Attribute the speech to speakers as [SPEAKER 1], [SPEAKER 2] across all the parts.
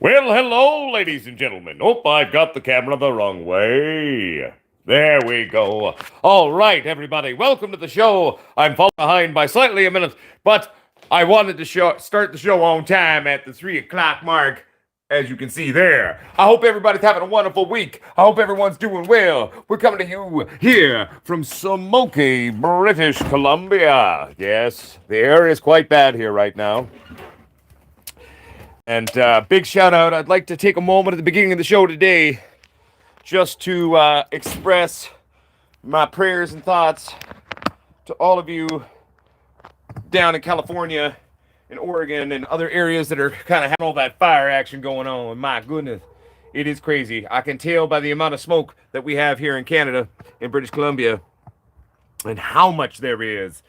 [SPEAKER 1] Well, hello, ladies and gentlemen. Oh, I've got the camera the wrong way. There we go. All right, everybody, welcome to the show. I'm falling behind by slightly a minute, but I wanted to start the show on time at the 3 o'clock mark, as you can see there. I hope everybody's having a wonderful week. I hope everyone's doing well. We're coming to you here from Smokey, British Columbia. Yes, the air is quite bad here right now. And big shout out. I'd like to take a moment at the beginning of the show today just to express my prayers and thoughts to all of you down in California and Oregon and other areas that are kind of having all that fire action going on. My goodness, it is crazy. I can tell by the amount of smoke that we have here in Canada, in British Columbia, and how much there is.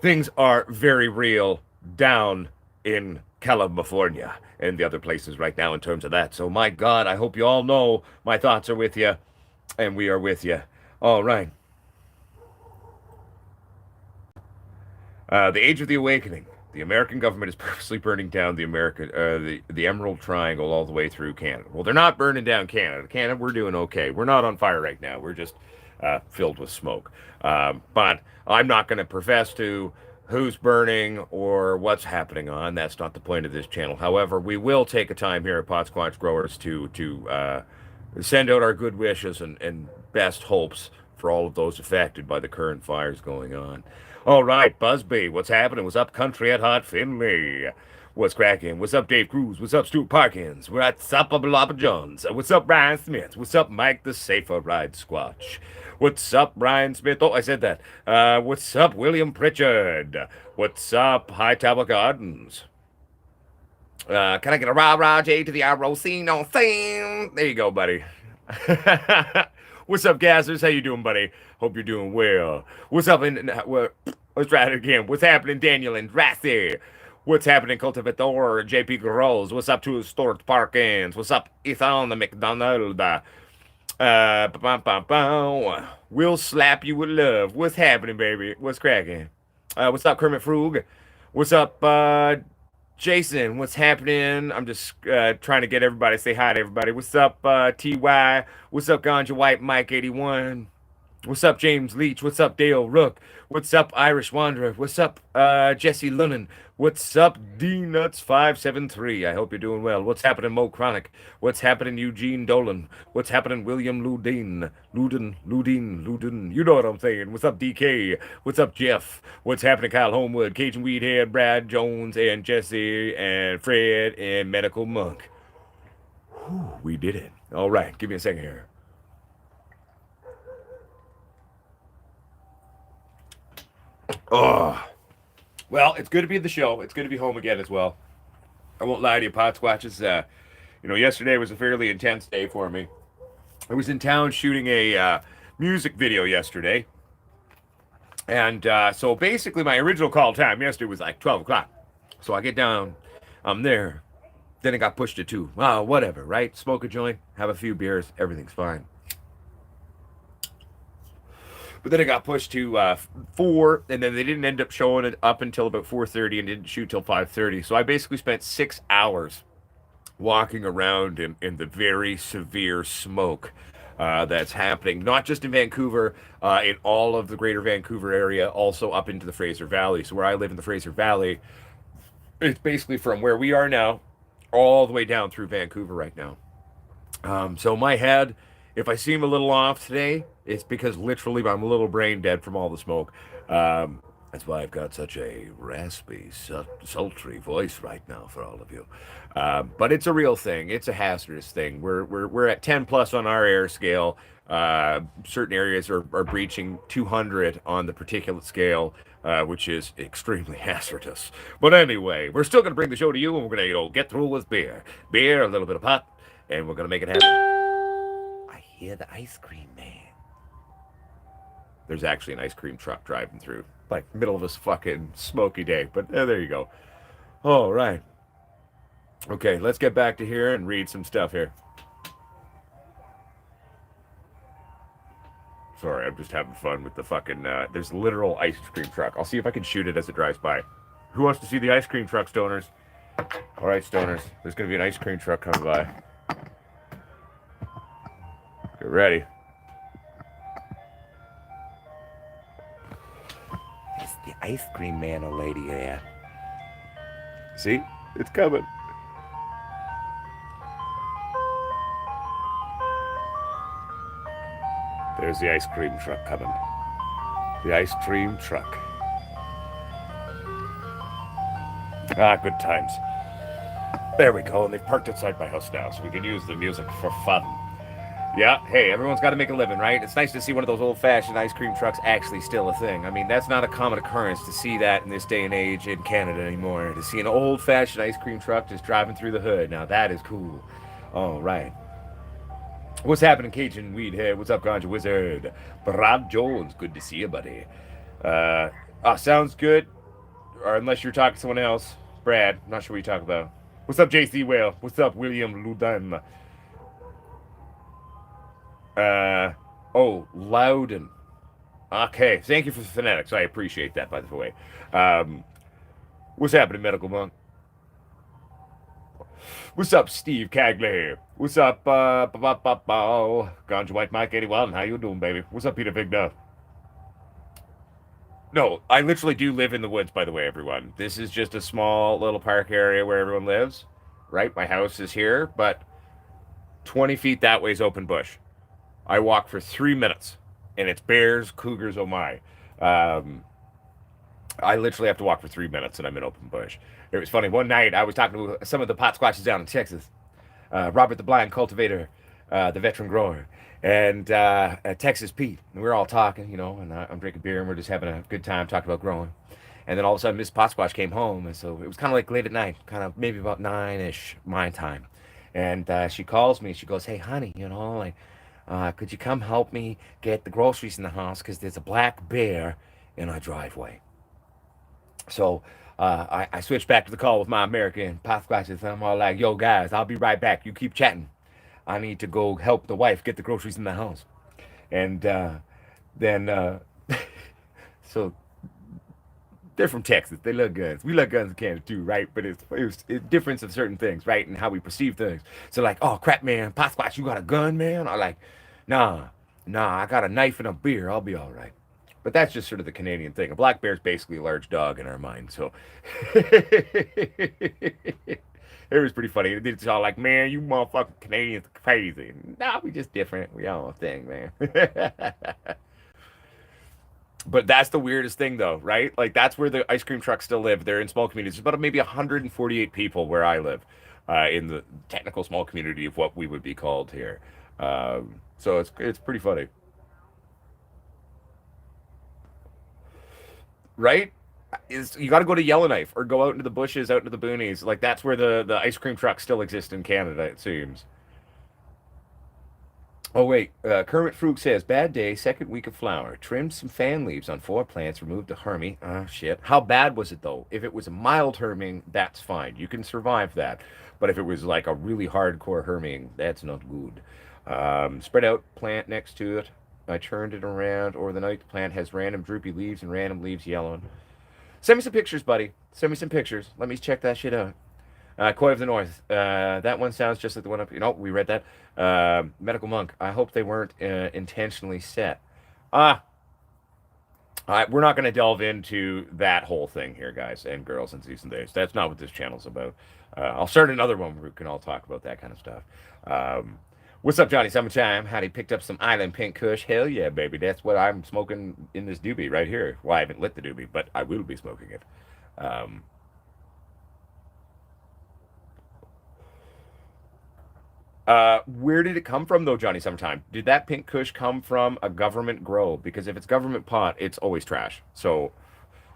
[SPEAKER 1] Things are very real down in California and the other places right now in terms of that. So, my God, I hope you all know my thoughts are with you, and we are with you. All right. The Age of the Awakening. The American government is purposely burning down the Emerald Triangle all the way through Canada. Well, they're not burning down Canada. Canada, we're doing okay. We're not on fire right now. We're just filled with smoke. But I'm not going to profess to who's burning or what's happening on. That's not the point of this channel. However, we will take a time here at Potsquatch Growers to send out our good wishes and best hopes for all of those affected by the current fires going on. All right, Busby, what's happening? What's up, country at Hot Finley? What's cracking? What's up, Dave Cruz? What's up, Stuart Parkins? What's up, Bloppa Jones? What's up, Brian Smith? What's up, Mike the Safer Ride Squatch? What's up, Brian Smith? Oh, I said that. What's up, William Pritchard? What's up, High Tower Gardens? Can I get a rah-rah J to the ROC? No, thing. There you go, buddy. What's up, Gassers? How you doing, buddy? Hope you're doing well. What's up let's try it again. What's happening, Daniel and Drassi? What's happening, Cultivator, JP Gross? What's up to Stuart Parkins? What's up, Ethan the McDonald? We'll slap you with love. What's happening, baby? What's cracking? What's up, Kermit Frug? What's up, Jason? What's happening? I'm just trying to get everybody to say hi to everybody. What's up, TY? What's up, Ganja White Mike 81? What's up, James Leach? What's up, Dale Rook? What's up, Irish Wanderer? What's up, Jesse Lunnan? What's up, D-Nuts573? I hope you're doing well. What's happening, Mo Chronic? What's happening, Eugene Dolan? What's happening, William Ludin? You know what I'm saying. What's up, DK? What's up, Jeff? What's happening, Kyle Homewood, Cajun Weedhead, Brad Jones, and Jesse, and Fred, and Medical Monk? Whew, we did it. All right, give me a second here. Oh, well, it's good to be at the show. It's good to be home again as well. I won't lie to you, Potsquatches. Yesterday was a fairly intense day for me. I was in town shooting a music video yesterday. And so basically my original call time yesterday was like 12 o'clock. So I get down, I'm there. Then it got pushed to 2. Well, whatever, right? Smoke a joint, have a few beers, everything's fine. But then it got pushed to 4, and then they didn't end up showing it up until about 4:30 and didn't shoot till 5:30. So I basically spent 6 hours walking around in the very severe smoke that's happening, not just in Vancouver, in all of the greater Vancouver area, also up into the Fraser Valley. So where I live in the Fraser Valley, it's basically from where we are now all the way down through Vancouver right now. So my head, if I seem a little off today, it's because literally I'm a little brain dead from all the smoke. That's why I've got such a raspy, sultry voice right now for all of you. But it's a real thing. It's a hazardous thing. We're at 10 plus on our air scale. Certain areas are breaching 200 on the particulate scale, which is extremely hazardous. But anyway, we're still going to bring the show to you, and we're going to get through with beer. Beer, a little bit of pot, and we're going to make it happen. I hear the ice cream man. There's actually an ice cream truck driving through, like middle of this fucking smoky day. But there you go. All right. Okay, let's get back to here and read some stuff here. Sorry, I'm just having fun with the fucking, there's a literal ice cream truck. I'll see if I can shoot it as it drives by. Who wants to see the ice cream truck, stoners? All right, stoners. There's gonna be an ice cream truck coming by. Get ready. It's the ice cream man, old lady. Yeah. See, it's coming. There's the ice cream truck coming. The ice cream truck. Ah, good times. There we go, and they've parked outside my house now, so we can use the music for fun. Yeah, hey, everyone's got to make a living, right? It's nice to see one of those old-fashioned ice cream trucks actually still a thing. I mean, that's not a common occurrence to see that in this day and age in Canada anymore. To see an old-fashioned ice cream truck just driving through the hood. Now, that is cool. All right. What's happening, Cajun Weedhead? What's up, Ganja Wizard? Brad Jones, good to see you, buddy. Sounds good. Or unless you're talking to someone else. Brad, not sure what you talk about. What's up, JC Whale? What's up, William Ludin? Loudon. Okay, thank you for the phonetics. I appreciate that, by the way. What's happening, Medical Monk? What's up, Steve Cagley? What's up, Ganja White Mike 81? How you doing, baby? What's up, Peter Vigna? No, I literally do live in the woods, by the way, everyone. This is just a small little park area where everyone lives, right? My house is here, but 20 feet that way is open bush. I walk for 3 minutes, and it's bears, cougars, oh my. Um, I literally have to walk for 3 minutes, and I'm in open bush. It was funny. One night, I was talking to some of the Potsquatches down in Texas. Robert the Blind Cultivator, the veteran grower, and Texas Pete. And we were all talking, and I'm drinking beer, and we're just having a good time talking about growing. And then all of a sudden, Miss Potsquatch came home, and so it was kind of like late at night, kind of maybe about 9-ish my time. And she calls me. She goes, "Hey, honey, like, could you come help me get the groceries in the house? Because there's a black bear in our driveway." So I switched back to the call with my American Potsquatches, and I'm all like, "Yo, guys, I'll be right back. You keep chatting. I need to go help the wife get the groceries in the house." And then, so they're from Texas. They love guns. We love guns in Canada too, right? But it's difference of certain things, right? And how we perceive things. So like, "Oh crap, man, Potsquatch, you got a gun, man?" I'm like, "Nah, I got a knife and a beer. I'll be all right." But that's just sort of the Canadian thing. A black bear is basically a large dog in our mind. So it was pretty funny. It's all like, "Man, you motherfucking Canadians are crazy." Nah, we just different. We all a thing, man. But that's the weirdest thing, though, right? Like that's where the ice cream trucks still live. They're in small communities. There's about maybe 148 people where I live, in the technical small community of what we would be called here. So it's pretty funny, right? Is you got to go to Yellowknife or go out into the bushes, out into the boonies. Like that's where the ice cream trucks still exist in Canada. It seems. Oh wait, Kermit Frug says, "Bad day, second week of flower. Trimmed some fan leaves on 4 plants, removed a hermy. Ah, shit. How bad was it though? If it was a mild herming, that's fine. You can survive that. But if it was like a really hardcore herming, that's not good. Spread out plant next to it. I turned it around over the night. The plant has random droopy leaves and random leaves yellowing. Send me some pictures, buddy. Send me some pictures. Let me check that shit out." Koi of the North. That one sounds just like the one up. We read that. Medical Monk. I hope they weren't intentionally set. Ah, we're not going to delve into that whole thing here, guys and girls and season days. That's not what this channel's about. I'll start another one where we can all talk about that kind of stuff. What's up, Johnny Summertime? Howdy, picked up some Island Pink Kush. Hell yeah, baby. That's what I'm smoking in this doobie right here. Well, I haven't lit the doobie, but I will be smoking it. Um, where did it come from, though, Johnny Summertime? Did that pink kush come from a government grow? Because if it's government pot, it's always trash. So,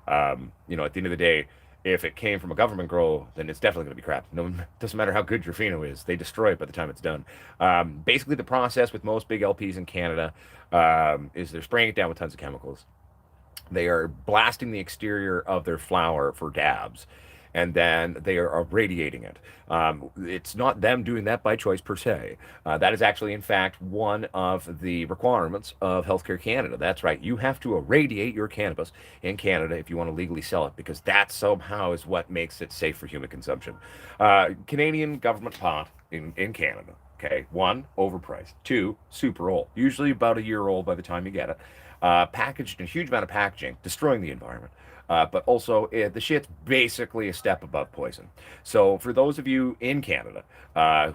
[SPEAKER 1] at the end of the day, if it came from a government grow, then it's definitely going to be crap. No, doesn't matter how good your pheno is; they destroy it by the time it's done. Basically, the process with most big LPs in Canada is they're spraying it down with tons of chemicals. They are blasting the exterior of their flower for dabs, and then they are irradiating it. It's not them doing that by choice per se. That is actually, in fact, one of the requirements of Healthcare Canada. That's right. You have to irradiate your cannabis in Canada if you want to legally sell it, because that somehow is what makes it safe for human consumption. Canadian government pot in Canada. Okay, one, overpriced. Two, super old. Usually about a year old by the time you get it. Packaged in a huge amount of packaging, destroying the environment. But also, the shit's basically a step above poison. So, for those of you in Canada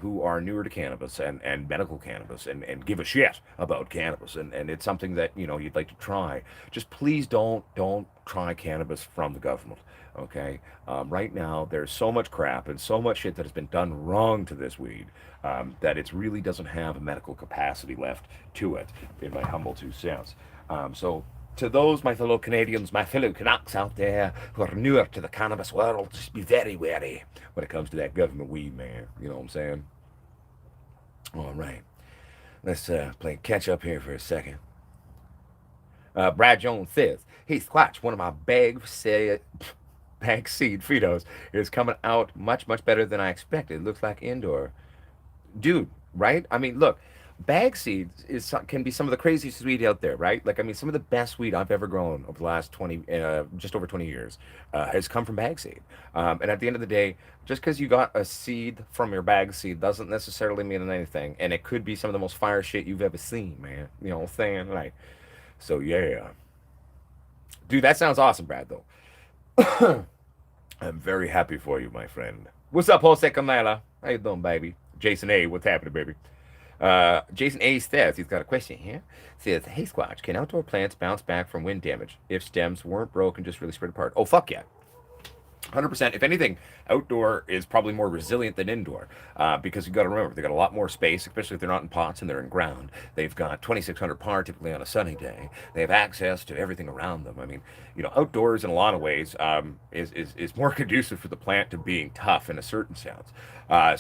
[SPEAKER 1] who are newer to cannabis and medical cannabis and give a shit about cannabis and it's something that you'd like to try, just please don't try cannabis from the government. Okay, right now there's so much crap and so much shit that has been done wrong to this weed that it really doesn't have a medical capacity left to it, in my humble 2 cents. So to those, my fellow Canadians, my fellow Canucks out there who are newer to the cannabis world, just be very wary when it comes to that government weed, man. You know what I'm saying? All right. Let's play catch up here for a second. Brad Jones says, "Hey, Squatch, one of my bag seed Fitos is coming out much, much better than I expected. Looks like indoor." Dude, right? I mean, look, bag seeds can be some of the craziest weed out there, right? Like, I mean, some of the best weed I've ever grown over the last 20, just over 20 years, has come from bag seed. And at the end of the day, just because you got a seed from your bag seed doesn't necessarily mean anything. And it could be some of the most fire shit you've ever seen, man. You know what I'm saying? Like, so yeah. Dude, that sounds awesome, Brad, though. I'm very happy for you, my friend. What's up, Jose Canela? How you doing, baby? Jason A, what's happening, baby? Jason A says he's got a question here. Says, "Hey, Squatch, can outdoor plants bounce back from wind damage if stems weren't broken, just really spread apart?" Oh, fuck yeah. 100%. If anything, outdoor is probably more resilient than indoor because you got to remember they got a lot more space, especially if they're not in pots and they're in ground. They've got 2600 par typically on a sunny day. They have access to everything around them. I mean, outdoors in a lot of ways is more conducive for the plant to being tough in a certain sense.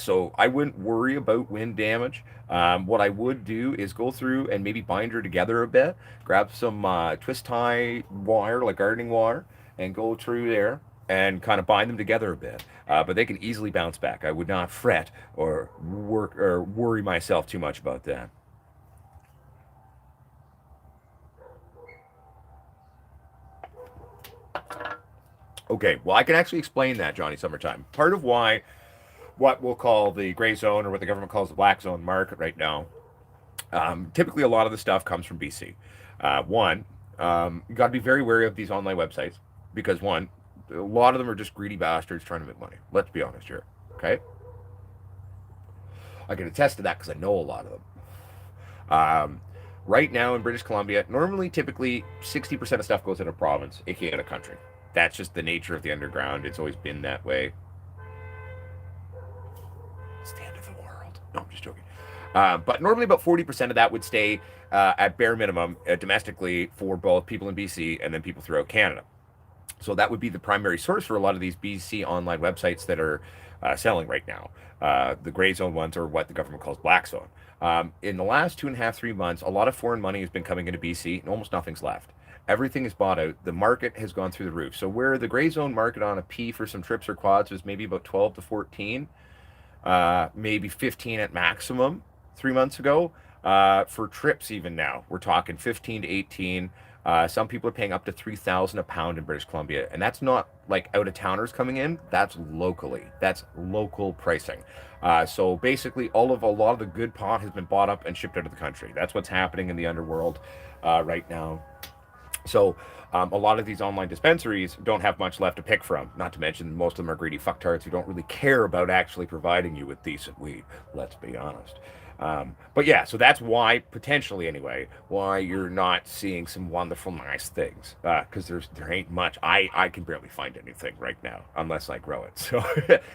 [SPEAKER 1] So I wouldn't worry about wind damage. What I would do is go through and maybe bind her together a bit, grab some twist tie wire, like gardening wire, and go through there and kind of bind them together a bit. But they can easily bounce back. I would not fret or worry myself too much about that. Okay, well, I can actually explain that, Johnny Summertime. Part of why what we'll call the gray zone or what the government calls the black zone market right now, typically a lot of the stuff comes from BC. One, you got to be very wary of these online websites because one, a lot of them are just greedy bastards trying to make money. Let's be honest here. Okay, I can attest to that because I know a lot of them. Right now in British Columbia, normally, typically, 60% of stuff goes in a province, aka in a country. That's just the nature of the underground. It's always been that way. It's the end of the world. No, I'm just joking. But normally, about 40% of that would stay at bare minimum domestically for both people in BC and then people throughout Canada. So that would be the primary source for a lot of these BC online websites that are selling right now. The gray zone ones are what the government calls black zone. In the last 2.5, 3 months, a lot of foreign money has been coming into BC and almost nothing's left. Everything is bought out. The market has gone through the roof. So where the gray zone market on a P for some trips or quads was maybe about 12 to 14, maybe 15 at maximum 3 months ago. For trips, even now, we're talking 15 to 18. Some people are paying up to 3,000 a pound in British Columbia, and that's not like out of towners coming in. That's locally. That's local pricing. So basically, a lot of the good pot has been bought up and shipped out of the country. That's what's happening in the underworld right now. So a lot of these online dispensaries don't have much left to pick from. Not to mention most of them are greedy fucktards who don't really care about actually providing you with decent weed. Let's be honest. But yeah, so that's why, potentially anyway, why you're not seeing some wonderful, nice things. Because there ain't much. I can barely find anything right now unless I grow it. So,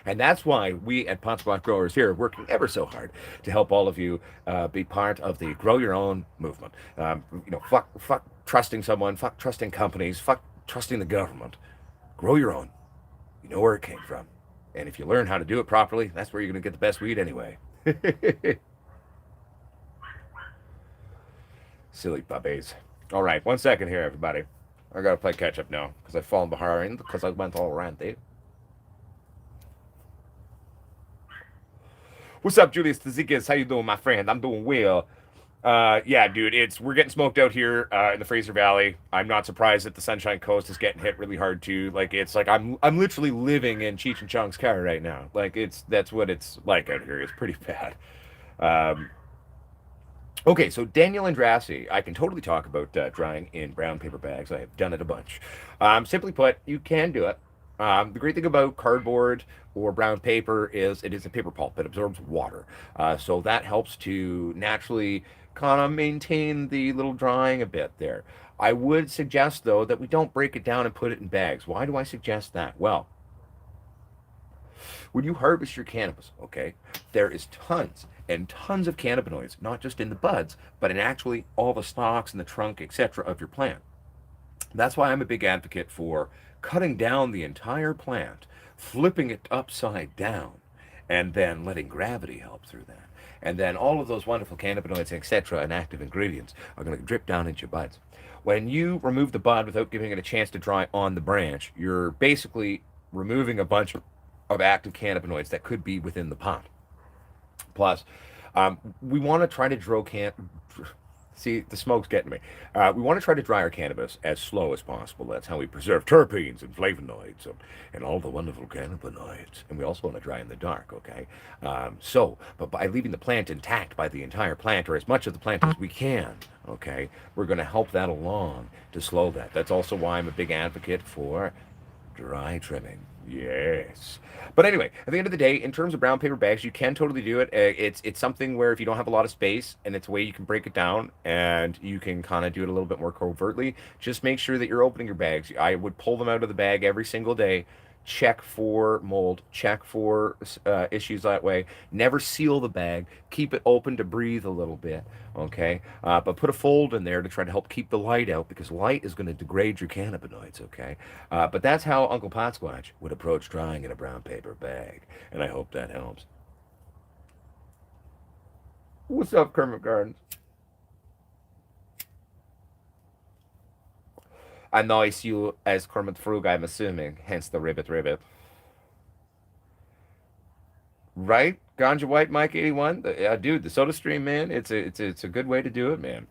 [SPEAKER 1] and that's why we at Potsquatch Growers here are working ever so hard to help all of you be part of the grow your own movement. Fuck trusting someone, fuck trusting companies, fuck trusting the government. Grow your own. You know where it came from. And if you learn how to do it properly, that's where you're going to get the best weed anyway. Silly puppies. All right, 1 second here, everybody. I gotta play catch up now because I've fallen behind because I went all ranty. What's up, Julius Tazikis? How you doing, my friend? I'm doing well. Yeah, dude, we're getting smoked out here in the Fraser Valley. I'm not surprised that the Sunshine Coast is getting hit really hard too. Like it's like I'm literally living in Cheech and Chong's car right now. Like that's what it's like out here. It's pretty bad. Um, okay, so Daniel Andrassi, I can totally talk about drying in brown paper bags. I have done it a bunch. Simply put, you can do it. The great thing about cardboard or brown paper is it is a paper pulp. It absorbs water. So that helps to naturally kind of maintain the little drying a bit there. I would suggest, though, that we don't break it down and put it in bags. Why do I suggest that? Well, when you harvest your cannabis, okay, there is tons and tons of cannabinoids, not just in the buds, but in actually all the stalks and the trunk, etc., of your plant. That's why I'm a big advocate for cutting down the entire plant, flipping it upside down, and then letting gravity help through that. And then all of those wonderful cannabinoids, etc., and active ingredients are going to drip down into your buds. When you remove the bud without giving it a chance to dry on the branch, you're basically removing a bunch of active cannabinoids that could be within the pot. Plus, we want to try to see, the smoke's getting me. We want to try to dry our cannabis as slow as possible. That's how we preserve terpenes and flavonoids and all the wonderful cannabinoids. And we also want to dry in the dark, okay? But by leaving the plant intact by the entire plant or as much of the plant as we can, okay, we're going to help that along to slow that. That's also why I'm a big advocate for dry trimming. Yes. But anyway, at the end of the day, in terms of brown paper bags, you can totally do it. It's something where if you don't have a lot of space and it's a way you can break it down and you can kind of do it a little bit more covertly, just make sure that you're opening your bags. I would pull them out of the bag every single day, check for mold, check for issues that way. Never seal the bag. Keep it open to breathe a little bit, okay? But put a fold in there to try to help keep the light out because light is going to degrade your cannabinoids, okay? But that's how Uncle Potsquatch would approach drying in a brown paper bag, and I hope that helps. What's up, Kermit Gardens? I notice you as Kermit Frug, I'm assuming, hence the ribbit ribbit. Right? Ganja White Mike 81? Dude, the Soda Stream, man, it's a good way to do it, man.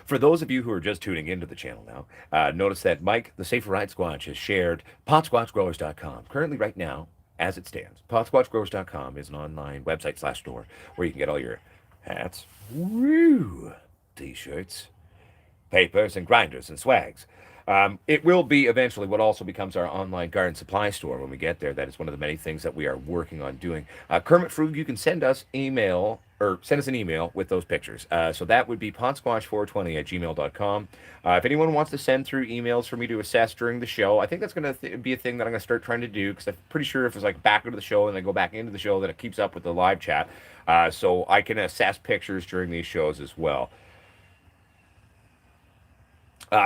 [SPEAKER 1] For those of you who are just tuning into the channel now, notice that Mike, the Safer Ride Squatch, has shared Potsquatchgrowers.com. Currently, right now, as it stands, Potsquatchgrowers.com is an online website slash store where you can get all your hats, woo, t-shirts, papers, and grinders and swags. It will be eventually what also becomes our online garden supply store when we get there. That is one of the many things that we are working on doing. Kermit Frug, you can send us an email with those pictures. So that would be potsquatch420 at gmail.com. If anyone wants to send through emails for me to assess during the show, I think that's going to be a thing that I'm going to start trying to do because I'm pretty sure if it's like back into the show and then go back into the show, that it keeps up with the live chat. So I can assess pictures during these shows as well.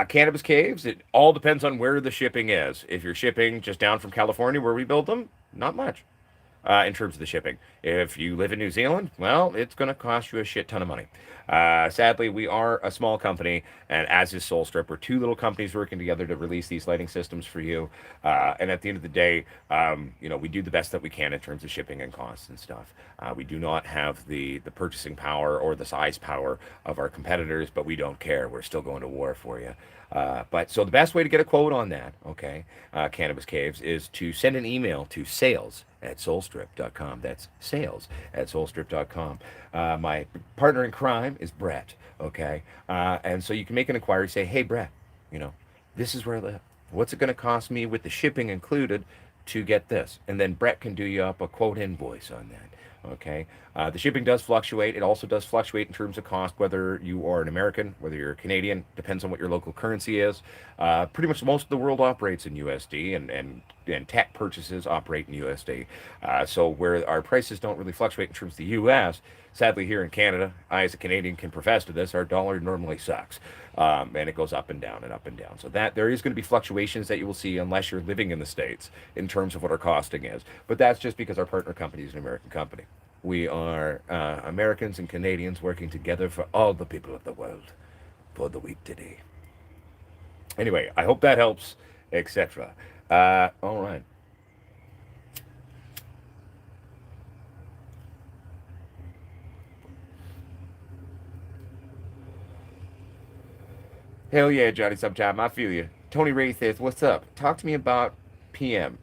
[SPEAKER 1] Cannabis caves, it all depends on where the shipping is. If you're shipping just down from California where we build them, not much in terms of the shipping. If you live in New Zealand, well, it's going to cost you a shit ton of money. Sadly, we are a small company, and as is Soul Strip, we're two little companies working together to release these lighting systems for you. And at the end of the day, we do the best that we can in terms of shipping and costs and stuff. We do not have the purchasing power or the size power of our competitors, but we don't care. We're still going to war for you. But so the best way to get a quote on that, okay, Cannabis Caves, is to send an email to sales@soulstrip.com. That's sales@soulstrip.com. My partner in crime is Brett, okay? And so you can make an inquiry, say, hey, Brett, this is where I live. What's it going to cost me with the shipping included to get this? And then Brett can do you up a quote invoice on that. Okay. The shipping does fluctuate. It also does fluctuate in terms of cost, whether you are an American, whether you're a Canadian, depends on what your local currency is. Pretty much most of the world operates in USD and tech purchases operate in USD. So where our prices don't really fluctuate in terms of the US, sadly here in Canada, I as a Canadian can profess to this, our dollar normally sucks. And it goes up and down and up and down. So that there is going to be fluctuations that you will see unless you're living in the States in terms of what our costing is. But that's just because our partner company is an American company. We are Americans and Canadians working together for all the people of the world for the week today. Anyway, I hope that helps, etc. All right. Hell yeah, Johnny Sometime. I feel you. Tony Ray says, "What's up? Talk to me about PM.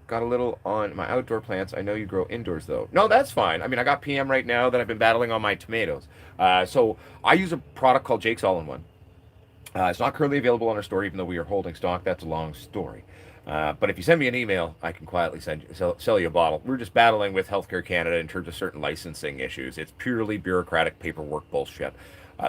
[SPEAKER 1] Got a little on my outdoor plants. I know you grow indoors though. No, that's fine. I mean, I got PM right now that I've been battling on my tomatoes. So I use a product called Jake's All-in-One. It's not currently available on our store, even though we are holding stock. That's a long story. But if you send me an email, I can quietly sell you a bottle. We're just battling with Healthcare Canada in terms of certain licensing issues. It's purely bureaucratic paperwork bullshit.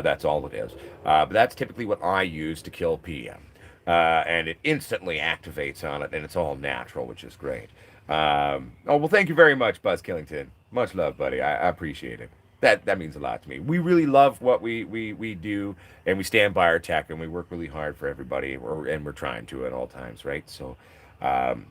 [SPEAKER 1] That's all it is. But that's typically what I use to kill PM. And it instantly activates on it, and it's all natural, which is great. Oh, well, thank you very much, Buzz Killington. Much love, buddy. I appreciate it. That means a lot to me. We really love what we do, and we stand by our tech, and we work really hard for everybody, and we're trying to at all times, right? So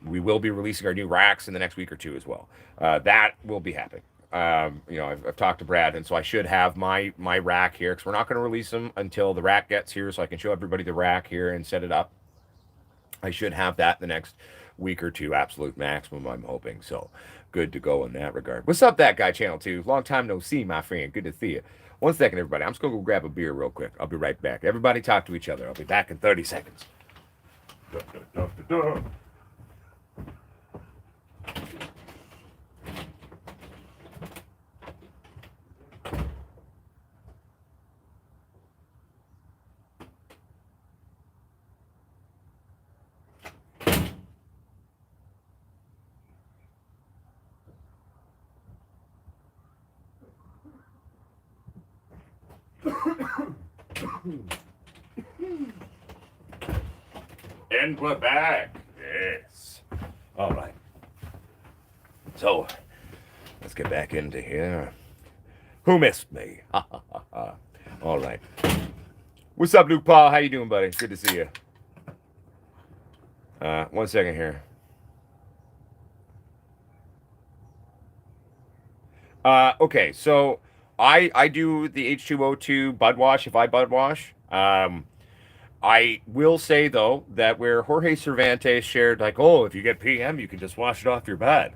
[SPEAKER 1] we will be releasing our new racks in the next week or two as well. That will be happening. I've talked to Brad, and so I should have my rack here because we're not going to release them until the rack gets here, so I can show everybody the rack here and set it up. I should have that in the next week or two, absolute maximum, I'm hoping. So good to go in that regard. What's up, that guy, Channel 2? Long time no see, my friend. Good to see you. One second, everybody. I'm just going to go grab a beer real quick. I'll be right back. Everybody talk to each other. I'll be back in 30 seconds. Da, da, da, da, da. And we're back. Yes. All right. So, let's get back into here. Who missed me? All right. What's up, Luke Paul? How you doing, buddy? Good to see you. 1 second here. Okay, so I do the H2O2 bud wash if I bud wash. I will say though that where Jorge Cervantes shared like, oh, if you get PM, you can just wash it off your bud.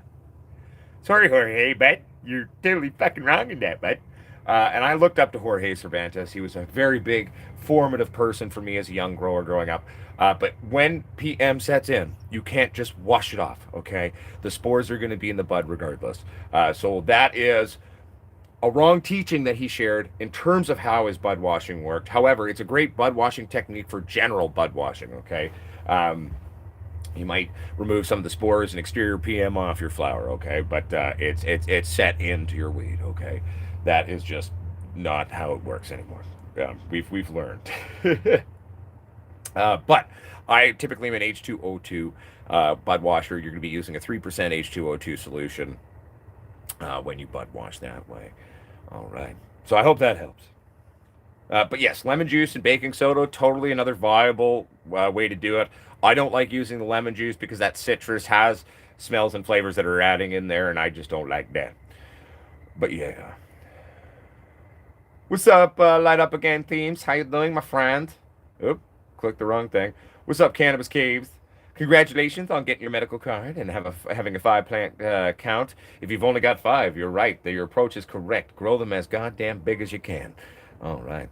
[SPEAKER 1] Sorry, Jorge, but you're totally fucking wrong in that, bud. And I looked up to Jorge Cervantes. He was a very big, formative person for me as a young grower growing up. But when PM sets in, you can't just wash it off, okay? The spores are going to be in the bud regardless. So that is a wrong teaching that he shared in terms of how his bud washing worked. However, it's a great bud washing technique for general bud washing, okay? You might remove some of the spores and exterior PM off your flower, okay? But it's set into your weed, okay? That is just not how it works anymore. We've learned. But I typically am an H2O2 bud washer. You're going to be using a 3% H2O2 solution when you bud wash that way. All right. So I hope that helps. But yes, lemon juice and baking soda, totally another viable way to do it. I don't like using the lemon juice because that citrus has smells and flavors that are adding in there, and I just don't like that. But yeah. What's up, Light Up Again Themes? How you doing, my friend? Oop, clicked the wrong thing. What's up, Cannabis Caves? Congratulations on getting your medical card and having a 5-plant count. If you've only got 5, you're right. Your approach is correct. Grow them as goddamn big as you can. All right.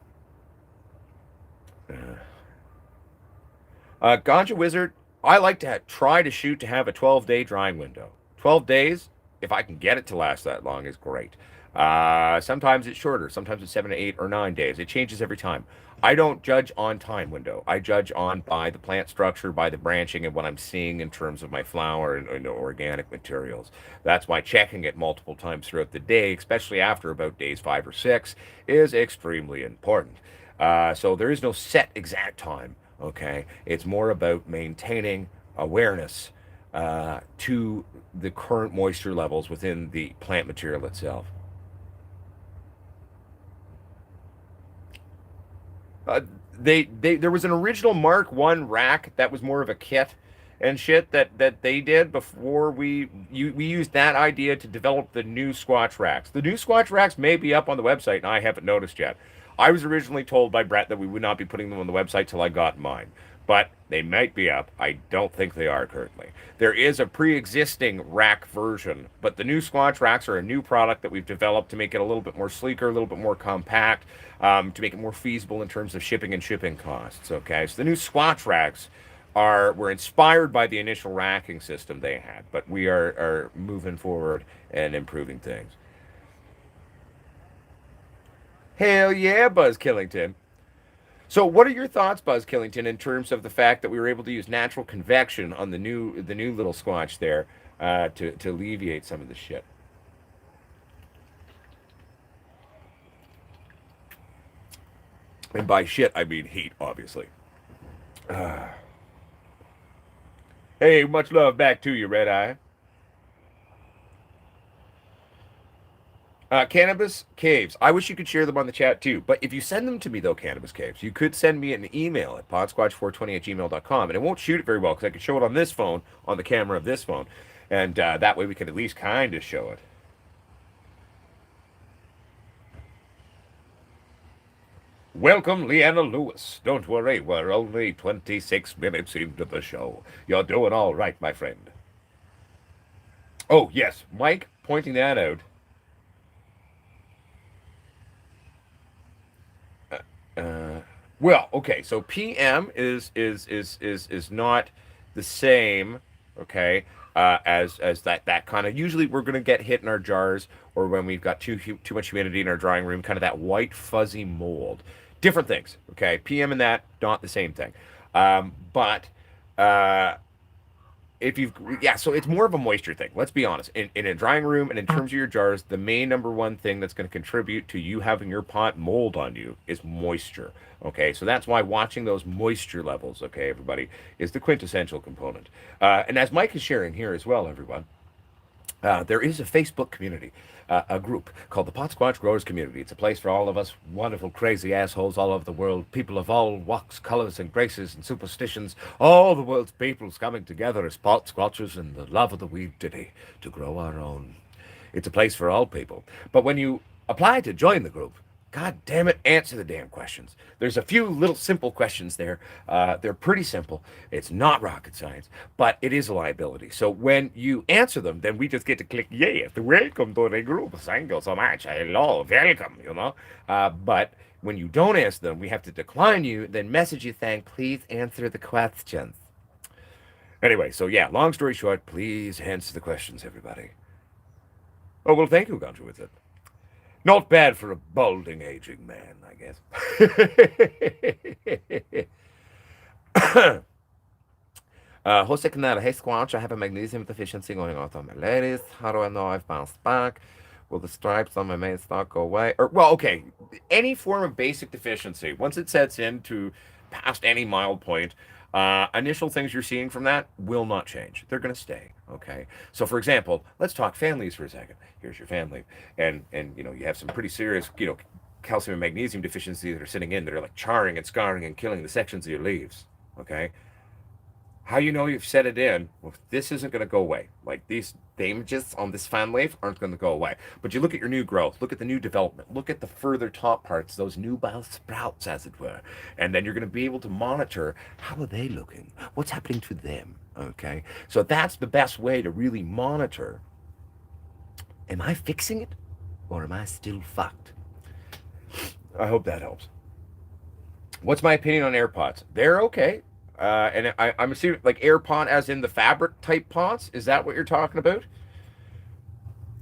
[SPEAKER 1] Ganja Wizard, I like to try to shoot to have a 12-day drying window. 12 days, if I can get it to last that long, is great. Sometimes it's shorter. Sometimes it's 7 to 8 or 9 days. It changes every time. I don't judge on time window. I judge by the plant structure, by the branching, and what I'm seeing in terms of my flower and organic materials. That's why checking it multiple times throughout the day, especially after about days 5 or 6, is extremely important. So there is no set exact time, okay? It's more about maintaining awareness to the current moisture levels within the plant material itself. There was an original Mark One rack that was more of a kit and shit that they did before we used that idea to develop the new Squatch racks. The new Squatch racks may be up on the website, and I haven't noticed yet. I was originally told by Brett that we would not be putting them on the website till I got mine. but they might be up. I don't think they are currently. There is a pre-existing rack version, but the new Squatch racks are a new product that we've developed to make it a little bit more sleeker, a little bit more compact, to make it more feasible in terms of shipping and shipping costs. Okay, so the new Squatch racks were inspired by the initial racking system they had, but we are moving forward and improving things. Hell yeah, Buzz Killington. So, what are your thoughts, Buzz Killington, in terms of the fact that we were able to use natural convection on the new little Squatch there to alleviate some of the shit? And by shit, I mean heat, obviously. Hey, much love back to you, Red Eye. Cannabis caves. I wish you could share them on the chat too. But if you send them to me, though, cannabis caves, you could send me an email at podsquatch420 at gmail.com. And it won't shoot it very well because I can show it on this phone, on the camera of this phone. And that way we can at least kind of show it. Welcome, Leanna Lewis. Don't worry, we're only 26 minutes into the show. You're doing all right, my friend. Oh, yes, Mike pointing that out. Uh, well, okay, so PM is not the same, okay, as that kind of. Usually, we're gonna get hit in our jars, or when we've got too much humidity in our drying room, kind of that white fuzzy mold. Different things, okay. PM and that not the same thing, but uh, if you've yeah, so it's more of a moisture thing. Let's be honest. In a drying room and in terms of your jars, the main number one thing that's going to contribute to you having your pot mold on you is moisture. Okay, so that's why watching those moisture levels, okay, everybody, is the quintessential component. And as Mike is sharing here as well, everyone, there is a Facebook community, a group called the Potsquatch Growers Community. It's a place for all of us wonderful, crazy assholes all over the world, people of all walks, colors, and graces and superstitions, all the world's peoples coming together as pot squatchers in the love of the weed ditty to grow our own. It's a place for all people. But when you apply to join the group, God damn it, answer the damn questions. There's a few little simple questions there. They're pretty simple. It's not rocket science, but it is a liability. So when you answer them, then we just get to click yes, welcome to the group. Thank you so much. Hello, welcome, But when you don't answer them, we have to decline you, then message you saying, please answer the questions. Anyway, so yeah, long story short, please answer the questions, everybody. Oh, well, thank you, Gunter, with it. Not bad for a balding, aging man, I guess. Jose Canada, hey Squatch, I have a magnesium deficiency going on my ladies. How do I know I've bounced back? Will the stripes on my main stock go away? Or, well, okay, any form of basic deficiency, once it sets into past any mild point, initial things you're seeing from that will not change. They're going to stay. Okay. So, for example, let's talk families for a second. Here's your family, and you have some pretty serious calcium and magnesium deficiencies that are sitting in that are like charring and scarring and killing the sections of your leaves. Okay. How you know you've set it in? Well, this isn't going to go away. Like these damages on this fan leaf aren't going to go away. But you look at your new growth, look at the new development, look at the further top parts, those new bio sprouts, as it were, and then you're going to be able to monitor how are they looking, what's happening to them. Okay, so that's the best way to really monitor. Am I fixing it, or am I still fucked? I hope that helps. What's my opinion on AirPods? They're okay. And I'm assuming like air pot as in the fabric type pots. Is that what you're talking about?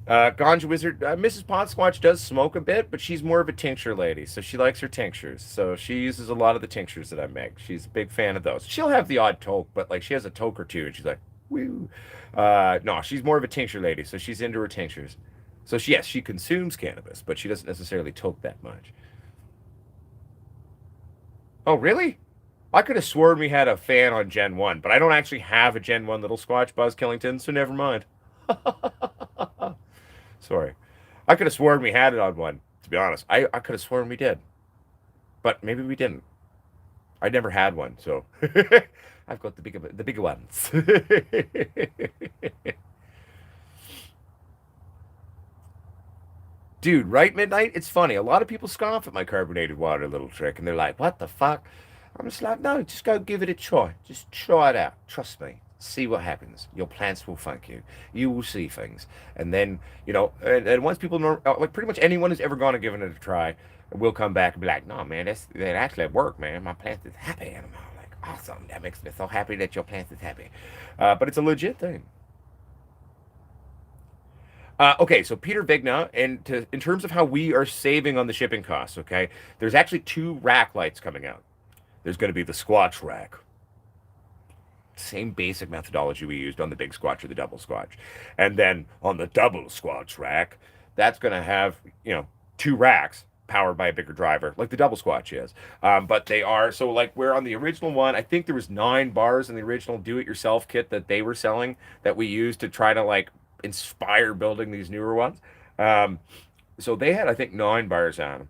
[SPEAKER 1] Ganja Wizard, Mrs. Potsquatch does smoke a bit, but she's more of a tincture lady, so she likes her tinctures. So she uses a lot of the tinctures that I make. She's a big fan of those. She'll have the odd toke, but like she has a toke or two, and she's like, woo. No, she's more of a tincture lady, so she's into her tinctures. So yes, she consumes cannabis, but she doesn't necessarily toke that much. Oh, really? I could have sworn we had a fan on Gen 1, but I don't actually have a Gen 1 little Squatch, Buzz Killington, so never mind. Sorry. I could have sworn we had it on one, to be honest. I could have sworn we did. But maybe we didn't. I never had one, so I've got the bigger ones. Dude, right midnight? It's funny. A lot of people scoff at my carbonated water little trick, and they're like, what the fuck? I'm just like, no, just go give it a try. Just try it out. Trust me. See what happens. Your plants will thank you. You will see things. And then, and once people know, like pretty much anyone who's ever gone and given it a try will come back and be like, no, man, that actually worked, man. My plant is happy. And I'm all like, awesome. That makes me so happy that your plant is happy. But it's a legit thing. Okay, so Peter Vigna, and in terms of how we are saving on the shipping costs, okay, there's actually two rack lights coming out. There's going to be the Squatch rack, same basic methodology we used on the big Squatch or the double Squatch. And then on the double Squatch rack, that's going to have, two racks powered by a bigger driver, like the double Squatch is. But they are, so like where on the original one, I think there was 9 bars in the original do-it-yourself kit that they were selling that we used to try to like inspire building these newer ones. Um, so they had, I think, 9 bars on them.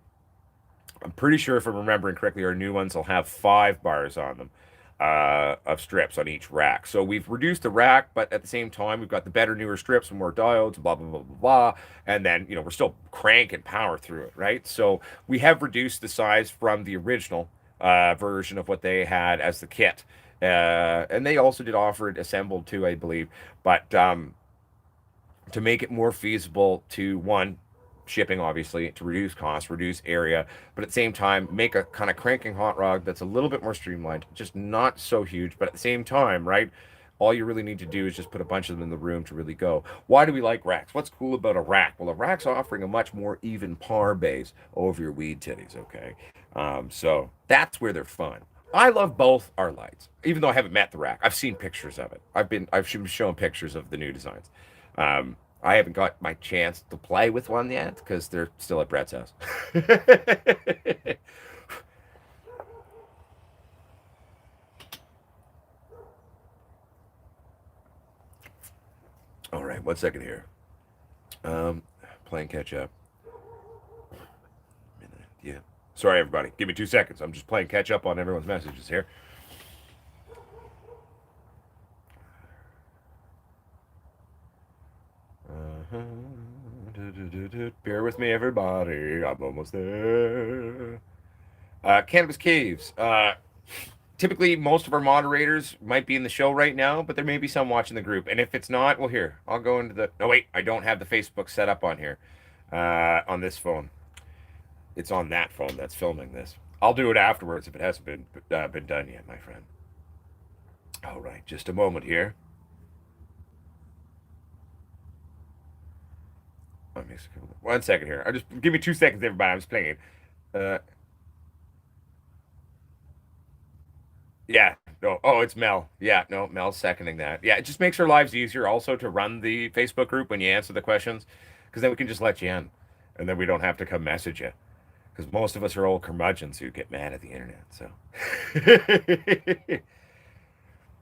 [SPEAKER 1] I'm pretty sure, if I'm remembering correctly, our new ones will have 5 bars on them of strips on each rack. So we've reduced the rack, but at the same time, we've got the better, newer strips and more diodes, blah, blah, blah, blah, blah. And then, we're still cranking power through it, right? So we have reduced the size from the original version of what they had as the kit. And they also did offer it assembled too, I believe. But to make it more feasible to, one, shipping, obviously, to reduce costs, reduce area, but at the same time make a kind of cranking hot rod that's a little bit more streamlined, just not so huge, but at the same time, right, all you really need to do is just put a bunch of them in the room to really go. Why do we like racks? What's cool about a rack? Well, a rack's offering a much more even par base over your weed titties, okay? So that's where they're fun. I love both our lights, even though I haven't met the rack. I've seen pictures of it. I've shown pictures of the new designs. I haven't got my chance to play with one yet because they're still at Brett's house. All right, 1 second here. Um, Playing catch up. Yeah. Sorry, everybody. Give me 2 seconds. I'm just playing catch up on everyone's messages here. Uh-huh. Bear with me, everybody. I'm almost there. Cannabis Caves. Typically, most of our moderators might be in the show right now, but there may be some watching the group. And if it's not, well, here, I'll go into the. No, wait, I don't have the Facebook set up on here, on this phone. It's on that phone that's filming this. I'll do it afterwards if it hasn't been done yet, my friend. All right, just a moment here. Let me 1 second here. I just give me 2 seconds, everybody. I'm just playing. Uh, yeah. No. Oh, it's Mel. Yeah. No, Mel's seconding that. Yeah. It just makes our lives easier also to run the Facebook group when you answer the questions, because then we can just let you in, and then we don't have to come message you. Because most of us are old curmudgeons who get mad at the internet. So,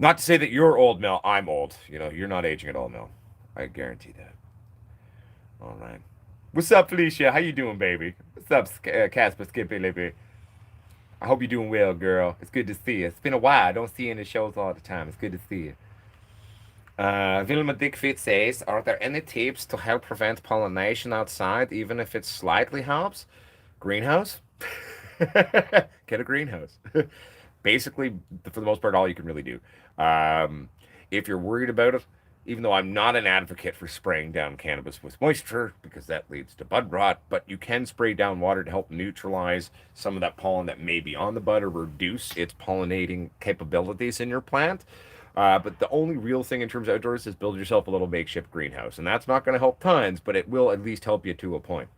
[SPEAKER 1] not to say that you're old, Mel. I'm old. You're not aging at all, Mel. I guarantee that. All right. What's up, Felicia? How you doing, baby? What's up, Casper Skippy Lippy? I hope you're doing well, girl. It's good to see you. It's been a while. I don't see you in the shows all the time. It's good to see you. Vilma Dickfit says, are there any tips to help prevent pollination outside, even if it slightly helps? Greenhouse? Get a greenhouse. Basically, for the most part, all you can really do. If you're worried about it, even though I'm not an advocate for spraying down cannabis with moisture because that leads to bud rot, but you can spray down water to help neutralize some of that pollen that may be on the bud or reduce its pollinating capabilities in your plant. But the only real thing in terms of outdoors is build yourself a little makeshift greenhouse. And that's not going to help tons, but it will at least help you to a point.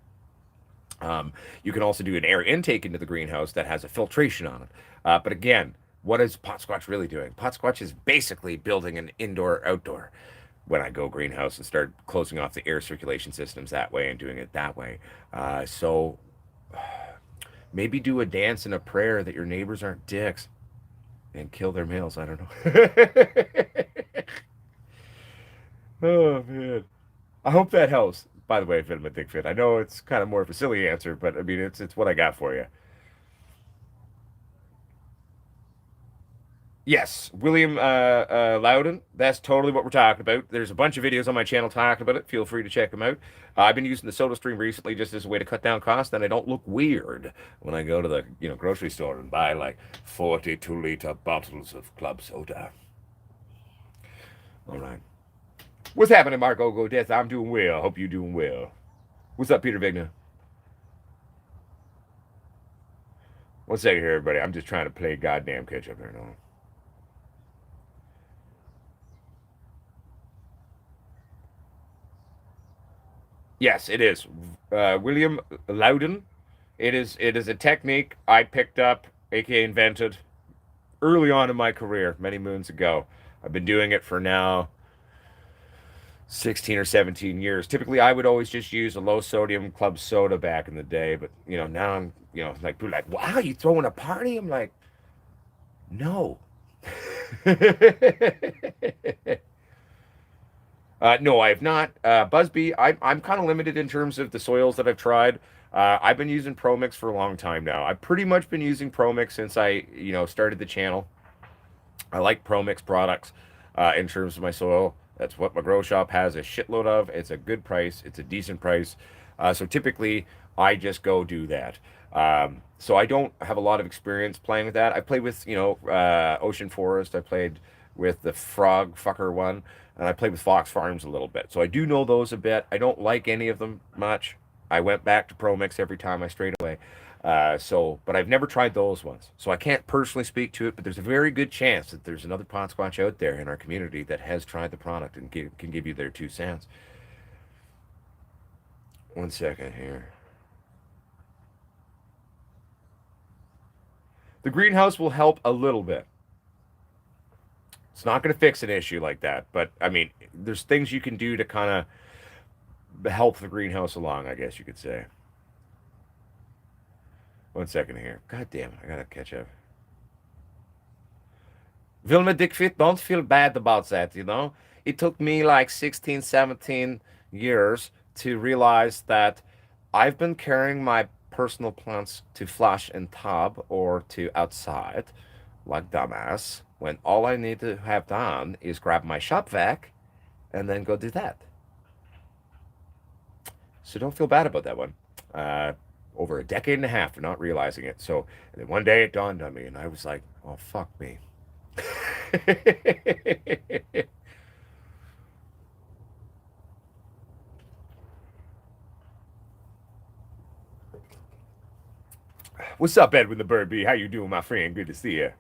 [SPEAKER 1] You can also do an air intake into the greenhouse that has a filtration on it. But again, what is Potsquatch really doing? Potsquatch is basically building an indoor-outdoor when I go greenhouse and start closing off the air circulation systems that way and doing it that way. So maybe do a dance and a prayer that your neighbors aren't dicks and kill their males. I don't know. Oh, man. I hope that helps. By the way, Vitamin Dick Fit. I know it's kind of more of a silly answer, but I mean, it's what I got for you. Yes, William Loudon. That's totally what we're talking about. There's a bunch of videos on my channel talking about it. Feel free to check them out. I've been using the Soda Stream recently just as a way to cut down costs, and I don't look weird when I go to the grocery store and buy like 42-liter bottles of club soda. All right. What's happening, Marco Go Death? I'm doing well. Hope you're doing well. What's up, Peter Vigna? One second here, everybody. I'm just trying to play goddamn catch up here now. Yes, it is. William Loudon. It is a technique I picked up, aka invented, early on in my career, many moons ago. I've been doing it for now 16 or 17 years. Typically, I would always just use a low sodium club soda back in the day, but now I'm, like people are like, wow, you throwing a party? I'm like, no. No, I have not. Busby, I'm kind of limited in terms of the soils that I've tried. I've been using ProMix for a long time now. I've pretty much been using ProMix since I, started the channel. I like ProMix products in terms of my soil. That's what my grow shop has a shitload of. It's a good price. It's a decent price. So typically, I just go do that. So I don't have a lot of experience playing with that. I played with, Ocean Forest. I played with the Frog Fucker one, and I played with Fox Farms a little bit. So I do know those a bit. I don't like any of them much. I went back to ProMix every time I strayed away. But I've never tried those ones. So I can't personally speak to it, but there's a very good chance that there's another Potsquatch out there in our community that has tried the product and can give you their 2 cents. One second here. The greenhouse will help a little bit. It's not going to fix an issue like that, but I mean, there's things you can do to kind of help the greenhouse along, I guess you could say. One second here. God damn it, I gotta catch up. Vilma Dickfit, don't feel bad about that. It took me like 16, 17 years to realize that I've been carrying my personal plants to flush and tub or to outside like dumbass when all I need to have done is grab my shop vac and then go do that. So don't feel bad about that one. Over a decade and a half for not realizing it. So and then one day it dawned on me, and I was like, "Oh fuck me." What's up, Edwin the Bird Bee? How you doing, my friend? Good to see you.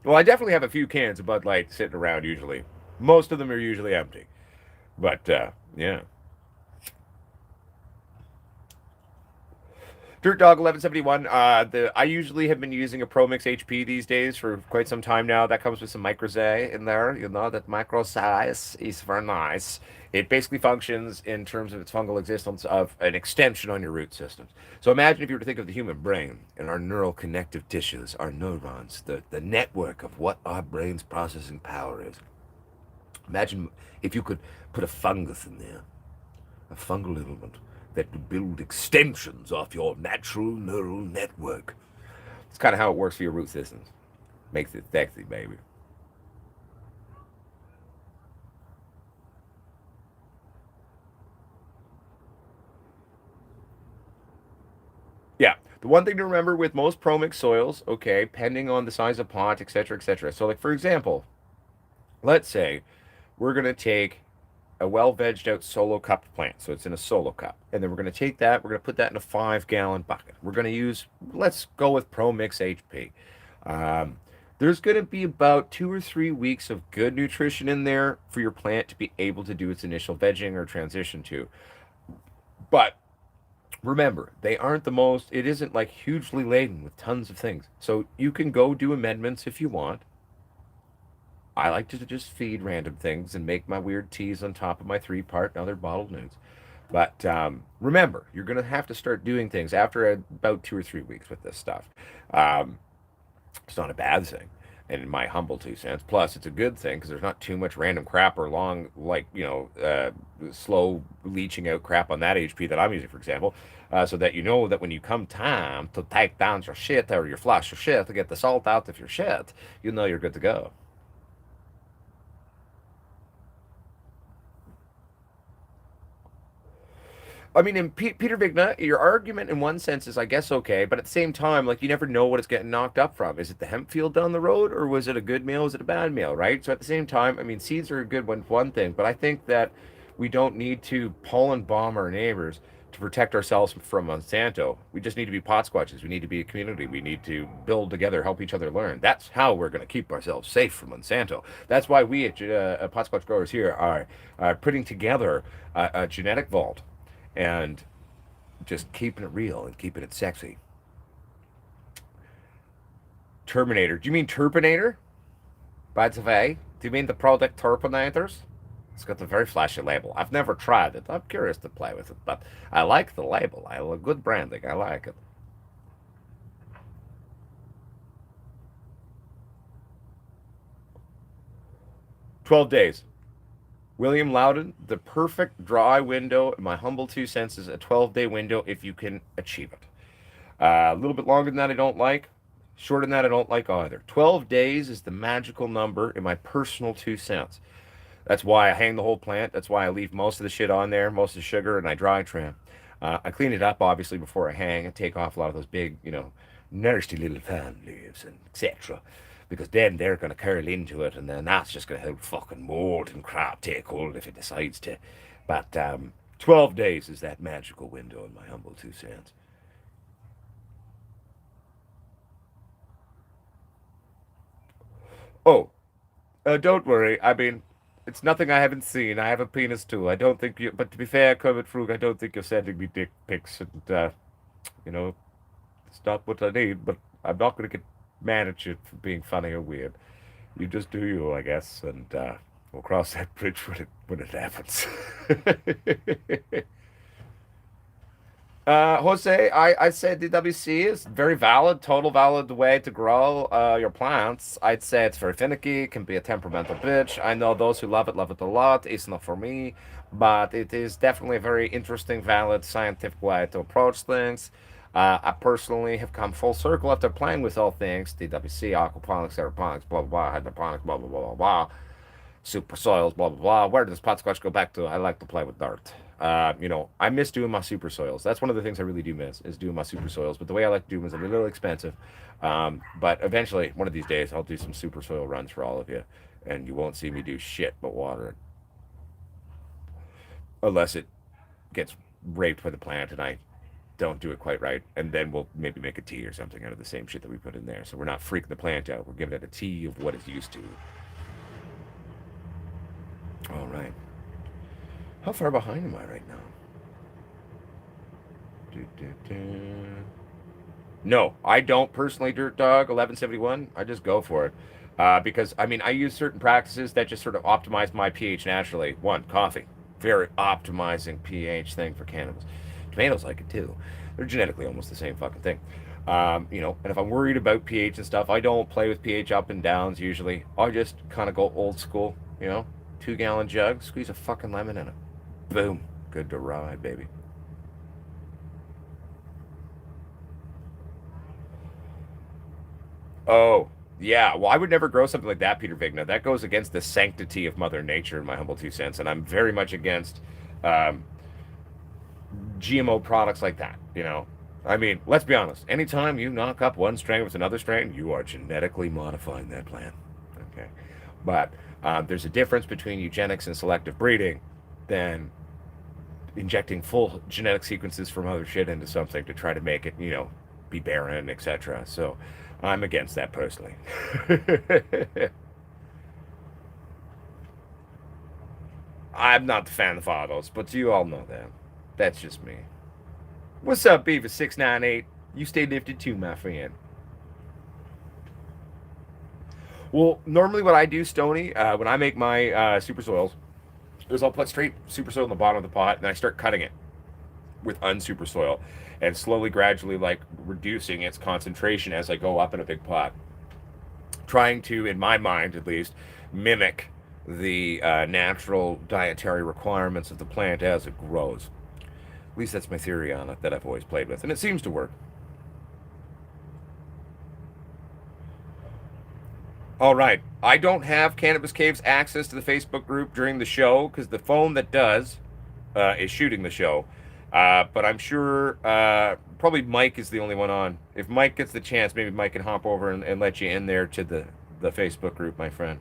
[SPEAKER 1] Well, I definitely have a few cans of Bud Light sitting around usually. Most of them are usually empty. But yeah. Dirt Dog 1171. I usually have been using a ProMix HP these days for quite some time now. That comes with some microsay in there. That micro size is very nice. It basically functions in terms of its fungal existence of an extension on your root systems. So imagine if you were to think of the human brain and our neural connective tissues, our neurons, the network of what our brain's processing power is. Imagine if you could put a fungus in there, a fungal element that would build extensions off your natural neural network. It's kind of how it works for your root systems. Makes it sexy, baby. Yeah. The one thing to remember with most ProMix soils, okay, depending on the size of pot, etc., etc. So, like for example, let's say we're going to take a well-vegged out solo cupped plant. So it's in a solo cup. And then we're going to take that, we're going to put that in a 5-gallon bucket. We're going to use, let's go with ProMix HP. There's going to be about 2 or 3 weeks of good nutrition in there for your plant to be able to do its initial vegging or transition to. But remember, they aren't it isn't like hugely laden with tons of things. So you can go do amendments if you want. I like to just feed random things and make my weird teas on top of my 3-part and other bottled nudes. But remember, you're going to have to start doing things after about 2 or 3 weeks with this stuff. It's not a bad thing. And in my humble 2 cents, plus it's a good thing because there's not too much random crap or long, like, slow leaching out crap on that HP that I'm using, for example. So that you know that when you come time to take down your shit or your flush your shit to get the salt out of your shit, you know you're good to go. I mean, in Peter Vigna, your argument in one sense is, I guess, okay, but at the same time, like, you never know what it's getting knocked up from. Is it the hemp field down the road, or was it a good meal? Was it a bad meal, right? So at the same time, I mean, seeds are a good one thing, but I think that we don't need to pollen bomb our neighbors to protect ourselves from Monsanto. We just need to be Potsquatches. We need to be a community. We need to build together, help each other learn. That's how we're going to keep ourselves safe from Monsanto. That's why we at Potsquatch Growers here are putting together a genetic vault and just keeping it real and keeping it sexy. Terminator. Do you mean Turpinator? By the way, do you mean the product Turpinators? It's got a very flashy label. I've never tried it. I'm curious to play with it, but I like the label. I like good branding. I like it. 12 days. William Loudon, the perfect dry window, in my humble 2 cents, is a 12-day window if you can achieve it. A little bit longer than that, I don't like. Shorter than that, I don't like either. 12 days is the magical number in my personal 2 cents. That's why I hang the whole plant. That's why I leave most of the shit on there, most of the sugar, and I dry trim. I clean it up, obviously, before I hang and take off a lot of those big, nasty little fan leaves and etc. Because then they're going to curl into it, and then that's just going to help fucking mold and crap take hold if it decides to. But 12 days is that magical window in my humble 2 cents. Oh, don't worry. I mean, it's nothing I haven't seen. I have a penis too. I don't think you. But to be fair, Kermit Frug, I don't think you're sending me dick pics, and you know, it's not what I need. But I'm not going to get mad at you for being funny or weird. You just do you, I guess, and we'll cross that bridge when it happens. Jose, I said DWC is very valid, total valid way to grow your plants. I'd say it's very finicky, can be a temperamental bitch. I know those who love it a lot. It's not for me, but it is definitely a very interesting, valid, scientific way to approach things. I personally have come full circle after playing with all things DWC, aquaponics, aeroponics, blah, blah, blah, hydroponics, blah, blah, blah, blah, blah, super soils, blah blah blah. Where does Potsquatch go back to? I like to play with dirt. I miss doing my super soils. That's one of the things I really do miss is doing my super soils. But the way I like to do them is a little expensive. But eventually, one of these days, I'll do some super soil runs for all of you, and you won't see me do shit but water it, unless it gets raped by the plant and I don't do it quite right, and then we'll maybe make a tea or something out of the same shit that we put in there. So we're not freaking the plant out. We're giving it a tea of what it's used to. All right. How far behind am I right now? Do, do, do. No, I don't personally dirt dog 1171. I just go for it. Because, I mean, I use certain practices that just sort of optimize my pH naturally. One, coffee. Very optimizing pH thing for cannabis. Tomatoes like it too. They're genetically almost the same fucking thing. And if I'm worried about pH and stuff, I don't play with pH up and downs usually. I just kind of go old school, 2-gallon jug, squeeze a fucking lemon in it. Boom. Good to ride, baby. Oh, yeah. Well, I would never grow something like that, Peter Vigna. That goes against the sanctity of Mother Nature, in my humble 2 cents. And I'm very much against um, GMO products like that. I mean, let's be honest. Anytime you knock up one strain with another strain, you are genetically modifying that plant. Okay. But there's a difference between eugenics and selective breeding than injecting full genetic sequences from other shit into something to try to make it, be barren, etc. So I'm against that personally. I'm not the fan of autos, but you all know that. That's just me. What's up, Beavis698? You stay lifted too, my friend. Well, normally what I do, Stony, when I make my super soils, is I'll put straight super soil in the bottom of the pot, and I start cutting it with unsuper soil, and slowly, gradually, like reducing its concentration as I go up in a big pot. trying to, in my mind at least, mimic the natural dietary requirements of the plant as it grows. At least that's my theory on it that I've always played with, and it seems to work. All right. I don't have Cannabis Cave's access to the Facebook group during the show because the phone that does is shooting the show. But I'm sure probably Mike is the only one on. If Mike gets the chance, maybe Mike can hop over and let you in there to the Facebook group, my friend.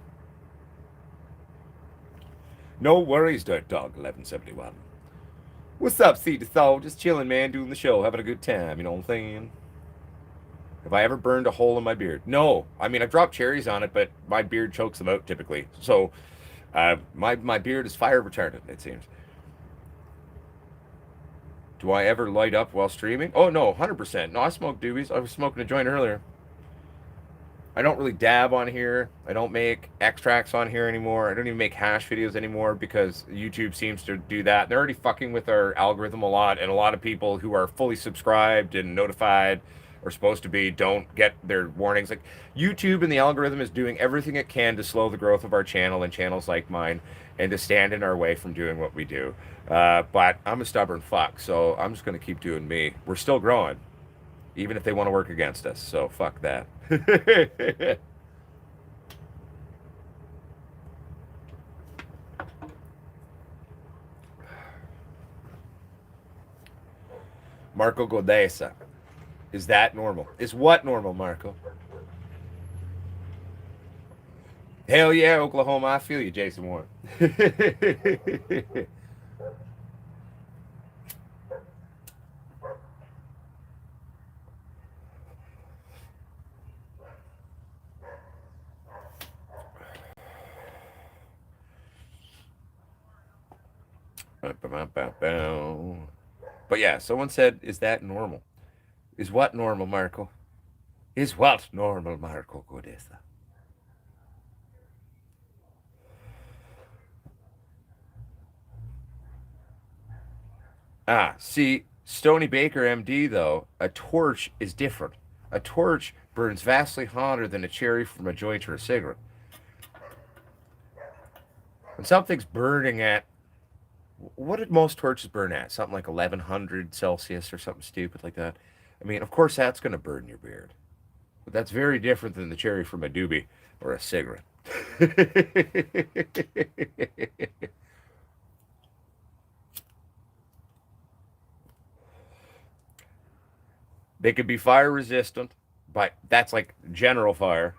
[SPEAKER 1] No worries, Dirt Dog 1171. What's up, Seed to Soul? Just chilling, man, doing the show, having a good time, you know what I'm saying? Have I ever burned a hole in my beard? No. I mean, I've dropped cherries on it, but my beard chokes them out typically. So my beard is fire retardant, it seems. Do I ever light up while streaming? Oh, no, 100%. No, I smoke doobies. I was smoking a joint earlier. I don't really dab on here. I don't make extracts on here anymore. I don't even make hash videos anymore because YouTube seems to do that. They're already fucking with our algorithm a lot, and a lot of people who are fully subscribed and notified or supposed to be don't get their warnings. Like YouTube and the algorithm is doing everything it can to slow the growth of our channel and channels like mine and to stand in our way from doing what we do. But I'm a stubborn fuck, so I'm just going to keep doing me. We're still growing, even if they want to work against us. So fuck that. Marco Godesa. Is that normal? Is what normal, Marco? Hell yeah, Oklahoma. I feel you, Jason Warren. But yeah, someone said, is that normal? Is what normal, Marco? Is what normal, Marco Godesa? See, Stony Baker MD, though, a torch is different. A torch burns vastly hotter than a cherry from a joint or a cigarette. When something's burning at, what did most torches burn at? Something like 1100 Celsius or something stupid like that. I mean, of course, that's going to burn your beard. But that's very different than the cherry from a doobie or a cigarette. They could be fire resistant, but that's like general fire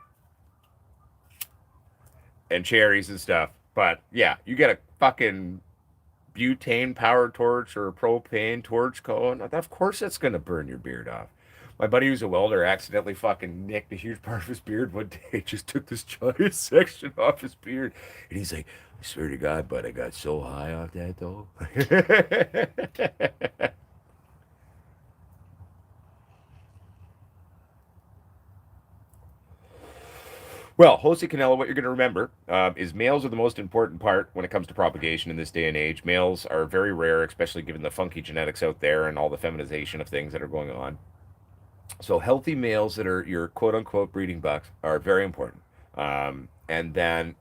[SPEAKER 1] and cherries and stuff. But yeah, you get a fucking butane powered torch or a propane torch going, of course that's going to burn your beard off. My buddy who's a welder accidentally fucking nicked a huge part of his beard one day. Just took this giant section off his beard. And he's like, I swear to God, but I got so high off that though. Well, Jose Canelo, what you're going to remember is males are the most important part when it comes to propagation in this day and age. Males are very rare, especially given the funky genetics out there and all the feminization of things that are going on. So healthy males that are your quote unquote breeding bucks are very important. And then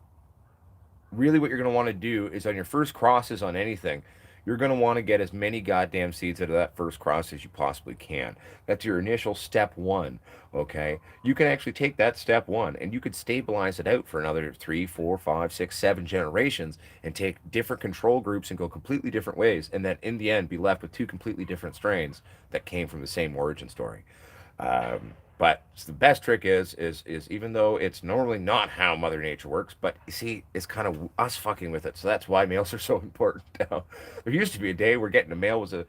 [SPEAKER 1] really what you're going to want to do is on your first crosses on anything, you're going to want to get as many goddamn seeds out of that first cross as you possibly can. That's your initial step one. Okay. You can actually take that step one and you could stabilize it out for another 3, 4, 5, 6, 7 generations and take different control groups and go completely different ways. And then in the end, be left with two completely different strains that came from the same origin story. But the best trick is even though it's normally not how Mother Nature works, but you see, it's kind of us fucking with it. So that's why males are so important now. There used to be a day where getting a male was a,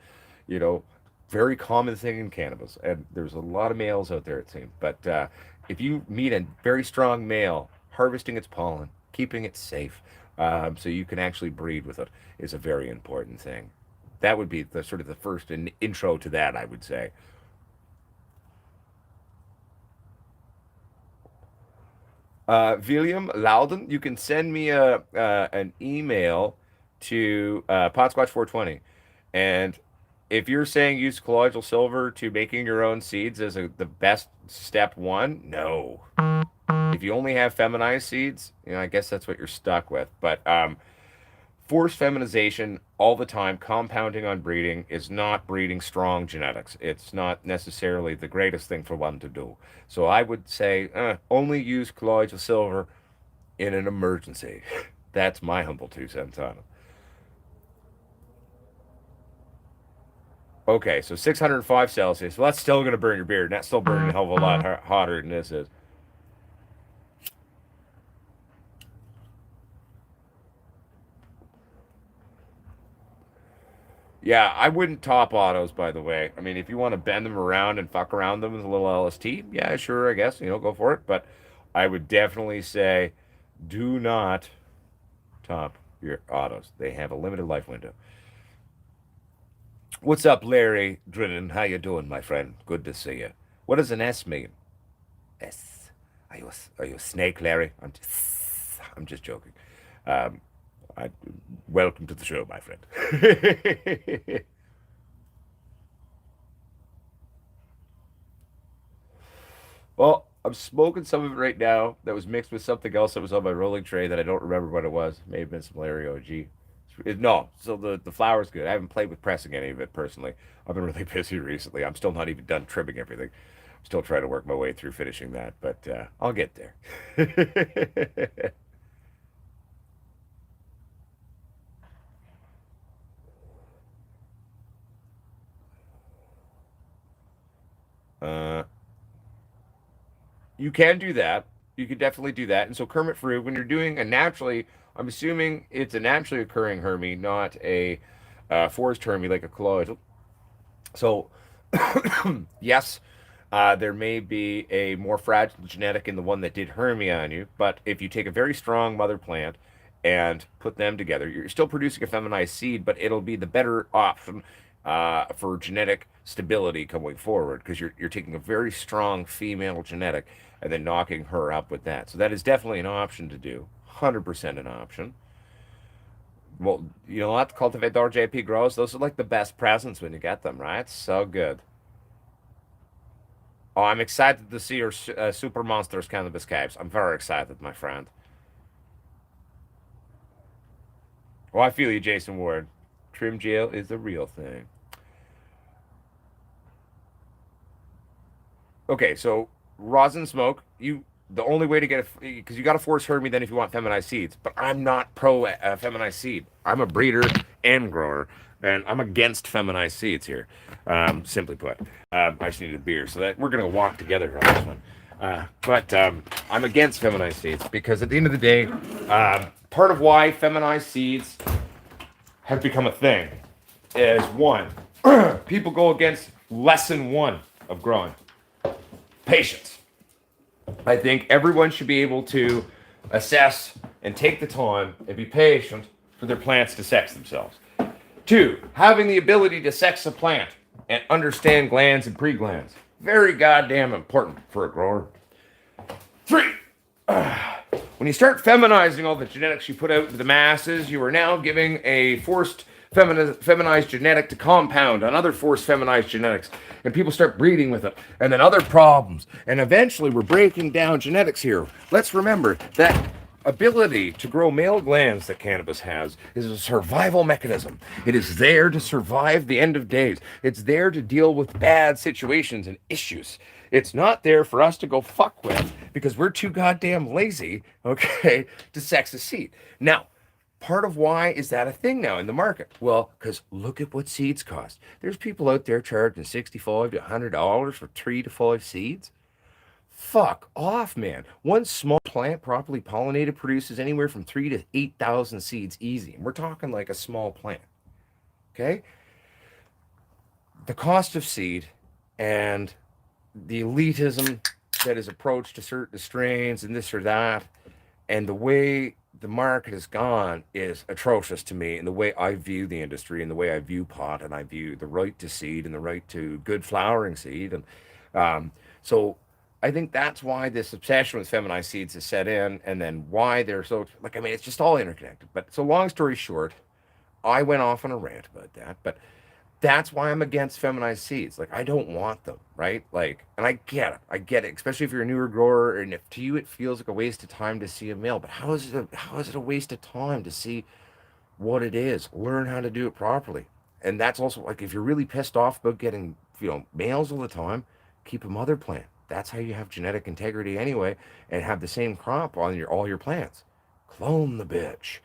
[SPEAKER 1] you know, very common thing in cannabis, and there's a lot of males out there it seems. But if you meet a very strong male, harvesting its pollen, keeping it safe, so you can actually breed with it, is a very important thing. That would be the sort of the first intro to that, I would say. William Loudon, you can send me a an email to Potsquatch420, and if you're saying use colloidal silver to making your own seeds as the best step one, no, If you only have feminized seeds, I guess that's what you're stuck with. But forced feminization all the time, compounding on breeding, is not breeding strong genetics. It's not necessarily the greatest thing for one to do. So I would say only use colloidal silver in an emergency. That's my humble 2 cents on it. Okay, so 605 Celsius. Well, that's still going to burn your beard. And that's still burning a hell of a lot hotter than this is. Yeah, I wouldn't top autos, by the way. I mean, if you want to bend them around and fuck around them with a little LST, yeah, sure, I guess, go for it. But I would definitely say do not top your autos. They have a limited life window. What's up, Larry Drinnen? How you doing, my friend? Good to see you. What does an S mean? S. Are you a snake, Larry? I'm just joking. Um, I welcome to the show, my friend. Well, I'm smoking some of it right now that was mixed with something else that was on my rolling tray that I don't remember what it was. May have been some Larry OG. No, so the flour's good. I haven't played with pressing any of it personally. I've been really busy recently. I'm still not even done trimming everything. I'm still trying to work my way through finishing that, but I'll get there. uh, you can do that. You can definitely do that. And so Kermit Fruit, when you're doing a naturally, I'm assuming it's a naturally occurring Hermy, not a forced Hermy like a colloidal. So yes, there may be a more fragile genetic in the one that did Hermia on you, but if you take a very strong mother plant and put them together, you're still producing a feminized seed, but it'll be the better option for genetic stability going forward because you're taking a very strong female genetic and then knocking her up with that. So that is definitely an option to do, 100% an option. Well, you know what? Cultivator JP Grows, those are like the best presents when you get them, right? So good. Oh, I'm excited to see your Super Monsters Cannabis Capes. I'm very excited, my friend. Oh, I feel you, Jason Ward. Trim gel is the real thing. Okay, so rosin smoke, the only way to get it because you got to force herd me then if you want feminized seeds. But I'm not pro feminized seed. I'm a breeder and grower, and I'm against feminized seeds here. Simply put, I just needed a beer, so that we're gonna walk together on this one. But I'm against feminized seeds because at the end of the day, part of why feminized seeds have become a thing is one, people go against lesson one of growing patience. I think everyone should be able to assess and take the time and be patient for their plants to sex themselves. Two, having the ability to sex a plant and understand glands and preglands. Very goddamn important for a grower. Three, when you start feminizing all the genetics you put out to the masses, you are now giving a forced feminized genetic to compound on other forced feminized genetics. And people start breeding with it. And then other problems. And eventually we're breaking down genetics here. Let's remember that ability to grow male glands that cannabis has is a survival mechanism. It is there to survive the end of days. It's there to deal with bad situations and issues. It's not there for us to go fuck with because we're too goddamn lazy, okay, to sex a seed. Now, part of why is that a thing now in the market? Well, because look at what seeds cost. There's people out there charging $65 to $100 for 3 to 5 seeds. Fuck off, man. One small plant properly pollinated produces anywhere from 3 to 8,000 seeds easy. And we're talking like a small plant. Okay? The cost of seed and the elitism that is approached to certain strains and this or that, and the way the market has gone is atrocious to me, and the way I view the industry and the way I view pot and I view the right to seed and the right to good flowering seed. And so I think that's why this obsession with feminized seeds is set in, and then why they're so like, I mean, it's just all interconnected. But so long story short, I went off on a rant about that, but That's why I'm against feminized seeds. Like, I don't want them, right? Like, and I get it, especially if you're a newer grower, and if to you it feels like a waste of time to see a male. But how is it a waste of time to see what it is? Learn how to do it properly. And that's also like if you're really pissed off about getting, males all the time, keep a mother plant. That's how you have genetic integrity anyway, and have the same crop on your all your plants. Clone the bitch.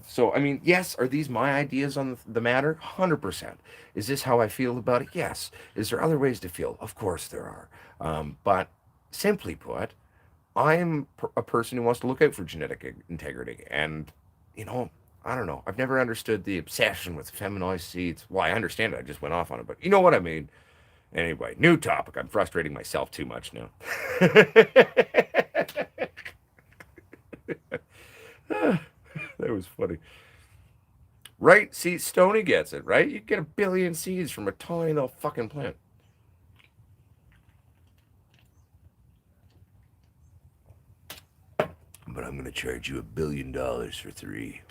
[SPEAKER 1] So I mean, yes, are these my ideas on the matter? 100%. Is this how I feel about it? Yes. Is there other ways to feel? Of course there are. But simply put, I'm a person who wants to look out for genetic integrity. And, you know, I don't know. I've never understood the obsession with feminized seeds. Well, I understand it. I just went off on it. But you know what I mean? Anyway, new topic. I'm frustrating myself too much now. That was funny. Right? See, Stony gets it, right? You get a billion seeds from a tiny little fucking plant. But I'm going to charge you $1 billion for 3.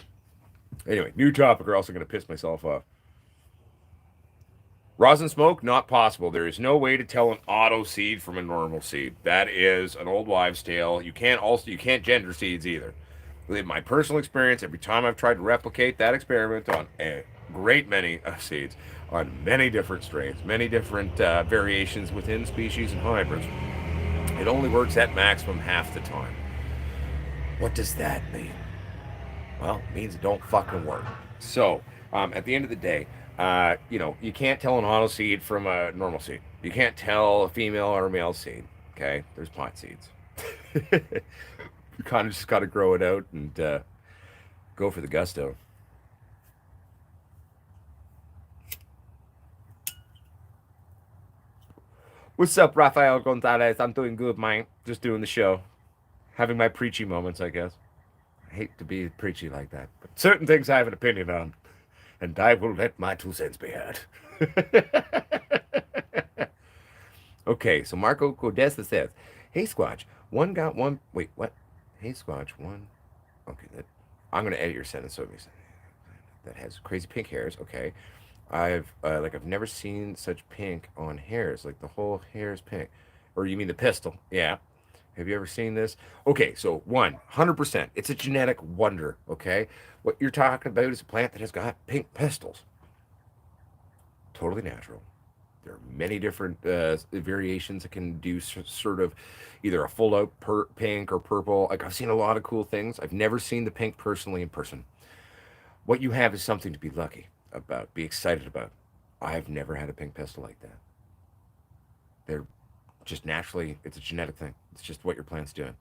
[SPEAKER 1] Anyway, new topic, or else I'm going to piss myself off. Rosin smoke, not possible. There is no way to tell an auto seed from a normal seed. That is an old wives' tale. You can't gender seeds either. In my personal experience, every time I've tried to replicate that experiment on a great many seeds, on many different strains, many different variations within species and hybrids, it only works at maximum half the time. What does that mean? Well, it means it don't fucking work. So, at the end of the day, you can't tell an auto seed from a normal seed. You can't tell a female or a male seed. Okay, there's pot seeds. You kind of just got to grow it out and go for the gusto. What's up, Rafael Gonzalez? I'm doing good, man. Just doing the show. Having my preachy moments, I guess. I hate to be preachy like that, but certain things I have an opinion on, and I will let my 2 cents be heard. Okay, so Marco Codesta says, "Hey Squatch, one got one. Wait, what? Hey Squatch, one. Okay, I'm gonna edit your sentence so it makes sense. That has crazy pink hairs. Okay, I've never seen such pink on hairs. Like the whole hair is pink. Or you mean the pistil? Yeah. Have you ever seen this? Okay, so 100%. It's a genetic wonder. Okay, what you're talking about is a plant that has got pink pistils. Totally natural. There are many different variations that can do sort of either a full out pink or purple. Like I've seen a lot of cool things. I've never seen the pink personally in person. What you have is something to be lucky about, be excited about. I've never had a pink pistil like that. They're just naturally, it's a genetic thing. It's just what your plant's doing.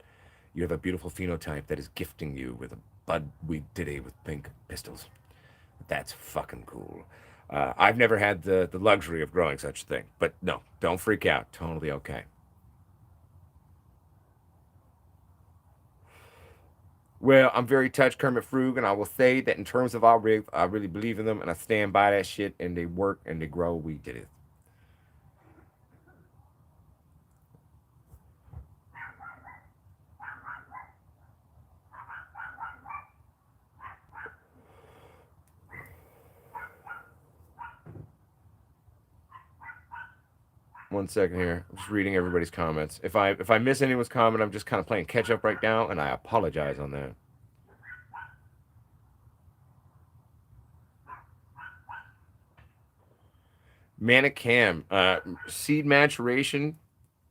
[SPEAKER 1] You have a beautiful phenotype that is gifting you with a bud weed today with pink pistils. That's fucking cool. I've never had the luxury of growing such a thing, but no, don't freak out. Totally okay. Well, I'm very touched, Kermit Frug, and I will say that in terms of our rigs, I really believe in them, and I stand by that shit, and they work and they grow. We did it. One second here. I'm just reading everybody's comments. If I miss anyone's comment, I'm just kind of playing catch up right now, and I apologize on that. Manicam, seed maturation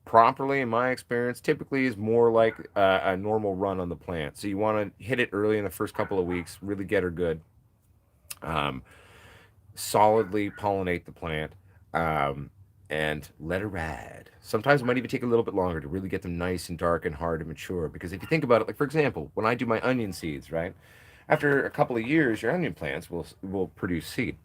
[SPEAKER 1] properly, in my experience, typically is more like a normal run on the plant. So you want to hit it early in the first couple of weeks, really get her good, solidly pollinate the plant, and let her ride. Sometimes it might even take a little bit longer to really get them nice and dark and hard and mature. Because if you think about it, like for example, when I do my onion seeds, right? After a couple of years, your onion plants will produce seed.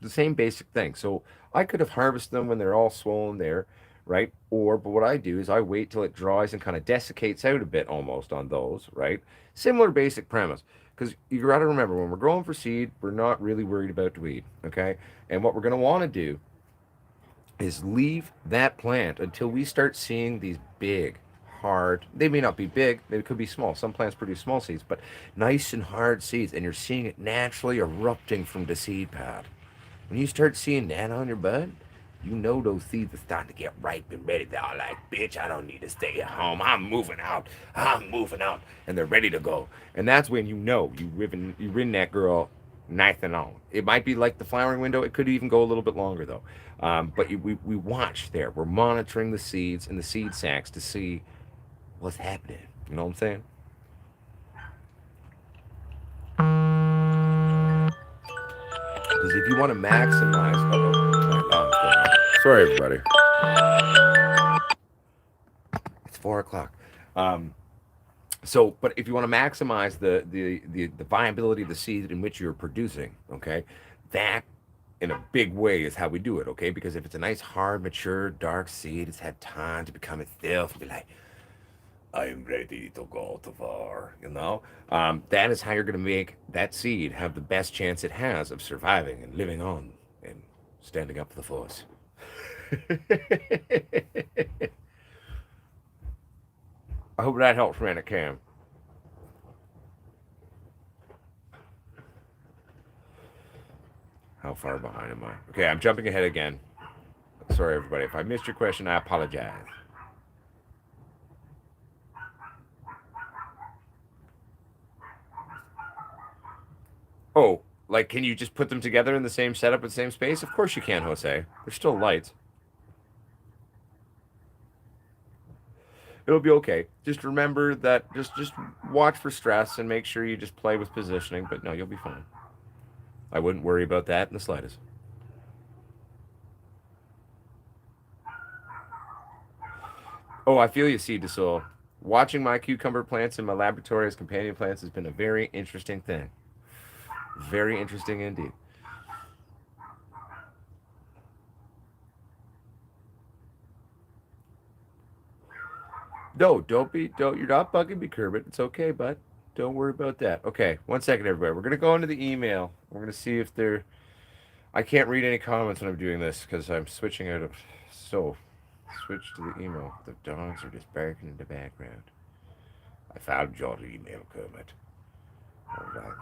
[SPEAKER 1] The same basic thing. So I could have harvested them when they're all swollen there, right? But what I do is I wait till it dries and kind of desiccates out a bit almost on those, right? Similar basic premise. Because you got to remember, when we're growing for seed, we're not really worried about weed, okay? And what we're going to want to do is leave that plant until we start seeing these big, hard, they may not be big, they could be small. Some plants produce small seeds, but nice and hard seeds, and you're seeing it naturally erupting from the seed pad. When you start seeing that on your bud, you know those seeds are starting to get ripe and ready. They're all like, bitch, I don't need to stay at home. I'm moving out. I'm moving out. And they're ready to go. And that's when you know you've ridden that girl nice and long. It might be like the flowering window. It could even go a little bit longer, though. But we watch there. We're monitoring the seeds and the seed sacs to see what's happening. You know what I'm saying? Because if you want to maximize. Oh, my alarm's going off. Sorry, everybody. It's 4 o'clock. Um, but if you want to maximize the viability of the seed in which you're producing, okay, that in a big way is how we do it, okay? Because if it's a nice, hard, mature, dark seed, it's had time to become itself and be like, I'm ready to go to war, you know? That is how you're going to make that seed have the best chance it has of surviving and living on and standing up for the force. I hope that helps, Rana Cam. How far behind am I? Okay, I'm jumping ahead again. Sorry, everybody. If I missed your question, I apologize. Oh, like, can you just put them together in the same setup and same space? Of course you can, Jose. They're still lights. It'll be okay. Just remember that. Just watch for stress and make sure you just play with positioning. But no, you'll be fine. I wouldn't worry about that in the slightest. Oh, I feel you, Seed to Soul. Watching my cucumber plants in my laboratory as companion plants has been a very interesting thing. Very interesting indeed. No, don't. You're not bugging me, Kermit. It's okay, bud. Don't worry about that. Okay, 1 second, everybody. We're gonna go into the email. We're gonna see if there. I can't read any comments when I'm doing this because I'm switching out of. So, switch to the email. The dogs are just barking in the background. I found your email, Kermit. Hold on.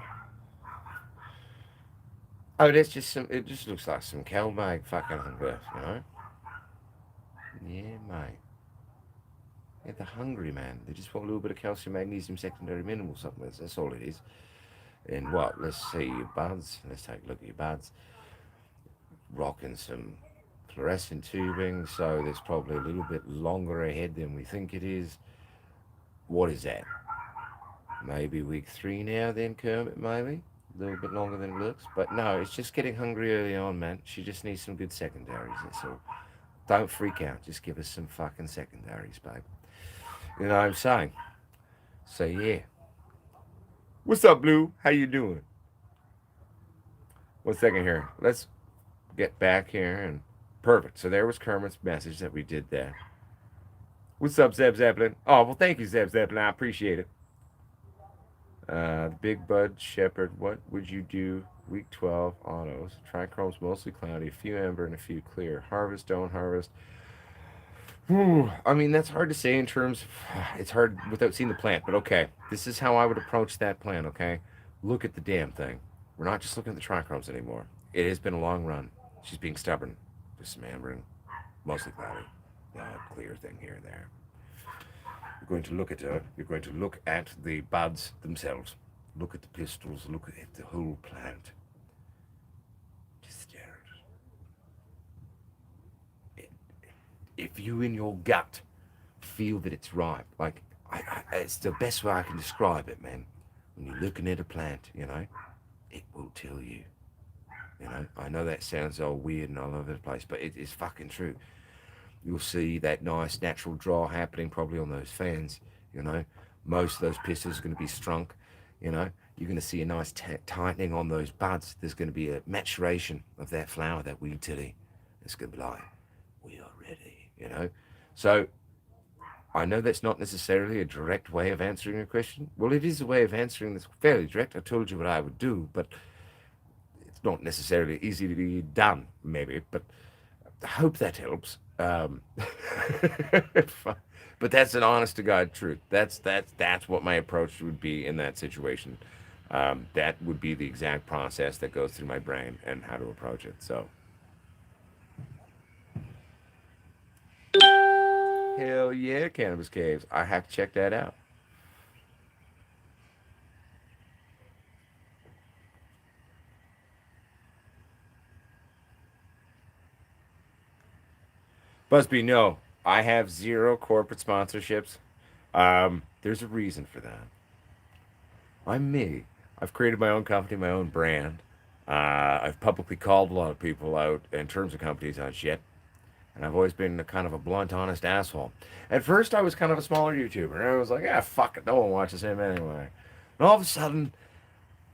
[SPEAKER 1] Oh, that's just some. It just looks like some cowbag fucking hunger, you know? Yeah, mate. Yeah, they're hungry, man. They just want a little bit of calcium, magnesium, secondary mineral supplements. That's all it is. And what? Let's see your buds. Let's take a look at your buds. Rocking some fluorescent tubing, so there's probably a little bit longer ahead than we think it is. What is that? Maybe week 3 now, then, Kermit, maybe? A little bit longer than it looks. But no, it's just getting hungry early on, man. She just needs some good secondaries, that's all. Don't freak out. Just give us some fucking secondaries, babe. You know what I'm saying? So, yeah. What's up, Blue? How you doing? 1 second here. Let's get back here and perfect. So there was Kermit's message that we did there. What's up, Zeb Zeppelin? Oh, well, thank you, Zeb Zeppelin. I appreciate it. Big Bud Shepherd, what would you do week 12 autos? Trichrome's mostly cloudy, a few amber and a few clear. Harvest, don't harvest. I mean, that's hard to say in terms of, it's hard without seeing the plant, but okay. This is how I would approach that plant, okay? Look at the damn thing. We're not just looking at the trichromes anymore. It has been a long run. She's being stubborn. Just some amber and mostly cloudy. Clear thing here and there. You're going to look at her. You're going to look at the buds themselves. Look at the pistils. Look at the whole plant. Just stare at it. If you in your gut feel that it's right, like it's the best way I can describe it, man. When you're looking at a plant, you know, it will tell you. You know, I know that sounds all weird and all over the place, but it is fucking true. You'll see that nice natural draw happening probably on those fans, you know. Most of those pistils are going to be strunk, you know. You're going to see a nice tightening on those buds. There's going to be a maturation of that flower, that weed tilly. It's going to be like, we are ready, you know. So I know that's not necessarily a direct way of answering a question. Well, it is a way of answering this fairly direct. I told you what I would do, but it's not necessarily easy to be done, maybe. But I hope that helps. But that's an honest to God truth. That's what my approach would be in that situation. That would be the exact process that goes through my brain and how to approach it. So, hell yeah, Cannabis Caves. I have to check that out. Busby, no, I have zero corporate sponsorships. There's a reason for that. I'm me. I've created my own company, my own brand. I've publicly called a lot of people out in terms of companies on shit. And I've always been a kind of a blunt, honest asshole. At first, I was kind of a smaller YouTuber. And I was like, ah, fuck it. No one watches him anyway. And all of a sudden,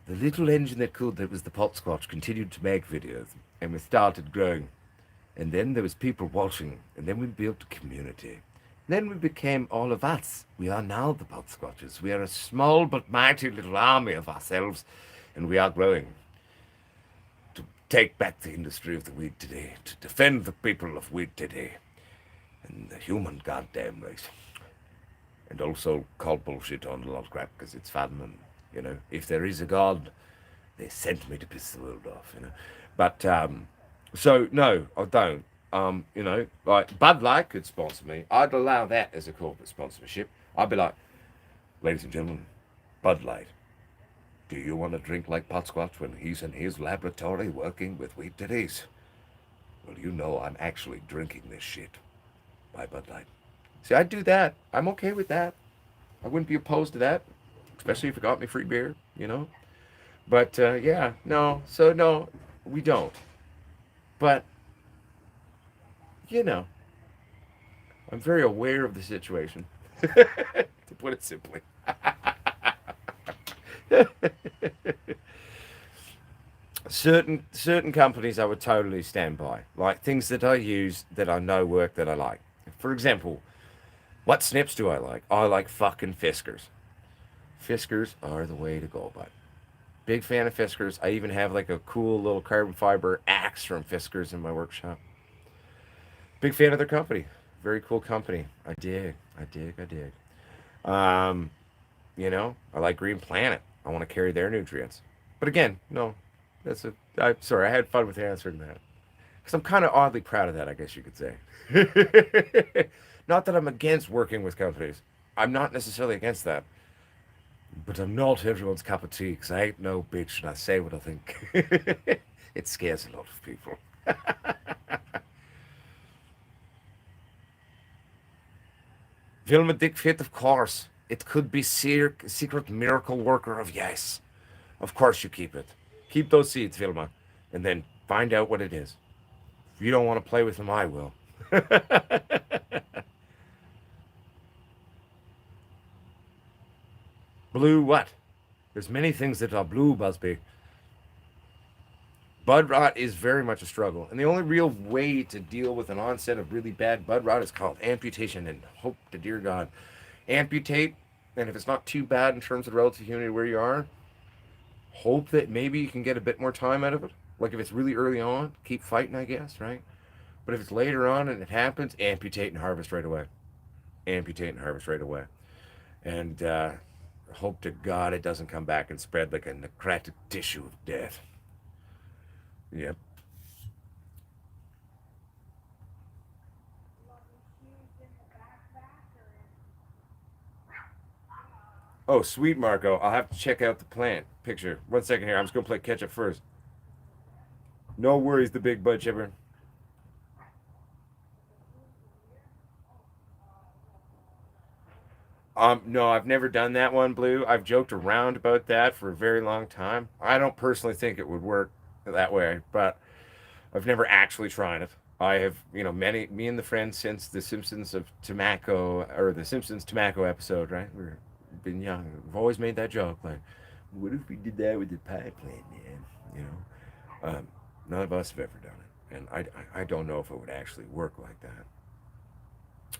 [SPEAKER 1] the little engine that could, that was the Potsquatch, continued to make videos. And we started growing. And then there was people watching. And then we built a community. Then we became all of us. We are now the Potsquatches. We are a small but mighty little army of ourselves. And we are growing to take back the industry of the weed today, to defend the people of weed today, and the human goddamn race. And also call bullshit on a lot of crap because it's fun and, if there is a God, they sent me to piss the world off, But, so, no, I don't. Like Bud Light could sponsor me. I'd allow that as a corporate sponsorship. I'd be like, ladies and gentlemen, Bud Light, do you want to drink like Potsquatch when he's in his laboratory working with wheat titties? Well, I'm actually drinking this shit by Bud Light. See, I'd do that. I'm okay with that. I wouldn't be opposed to that, especially if it got me free beer. But, yeah, no. So, no, we don't. But, I'm very aware of the situation, to put it simply. Certain companies I would totally stand by, like things that I use that I know work that I like. For example, what snips do I like? I like fucking Fiskars. Fiskars are the way to go, bud. Big fan of Fiskars. I even have like a cool little carbon fiber axe from Fiskars in my workshop. Big fan of their company. Very cool company. I dig. I dig. I dig. Um, I like Green Planet. I want to carry their nutrients. But again, no, I'm sorry, I had fun with answering that. Because I'm kind of oddly proud of that, I guess you could say. Not that I'm against working with companies. I'm not necessarily against that. But I'm not everyone's cup of tea because I ain't no bitch and I say what I think. It scares a lot of people. Vilma Dick Fit, of course. It could be secret miracle worker of yes. Of course you keep it. Keep those seeds, Vilma, and then find out what it is. If you don't want to play with them, I will. Blue what? There's many things that are blue, Busby. Bud rot is very much a struggle, and the only real way to deal with an onset of really bad bud rot is called amputation. And hope to dear God, amputate. And if it's not too bad in terms of relative humidity where you are, hope that maybe you can get a bit more time out of it. Like if it's really early on, keep fighting, I guess, right? But if it's later on and it happens, amputate and harvest right away. Amputate and harvest right away. And hope to God it doesn't come back and spread like a necrotic tissue of death. Yep. Oh, sweet Marco. I'll have to check out the plant picture. 1 second here. I'm just going to play catch up first. No worries, the big bud chipper. No, I've never done that one, Blue. I've joked around about that for a very long time. I don't personally think it would work that way, but I've never actually tried it. I have, me and the friends since the Simpsons of Tobacco, or the Simpsons tobacco episode, right? We've been young. We've always made that joke, like, what if we did that with the pie plant, man? None of us have ever done it, and I don't know if it would actually work like that.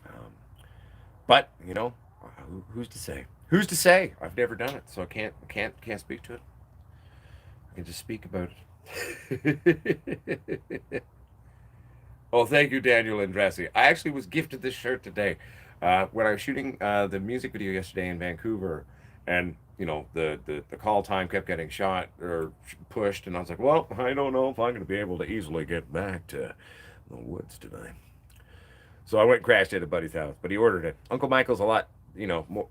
[SPEAKER 1] Um, but who's to say? Who's to say? I've never done it, so I can't speak to it. I can just speak about it. Oh, thank you, Daniel Andrassi. I actually was gifted this shirt today when I was shooting the music video yesterday in Vancouver. And the call time kept getting shot or pushed, and I was like, well, I don't know if I'm going to be able to easily get back to the woods today. So I went and crashed at a buddy's house, but he ordered it. Uncle Michael's a lot, more,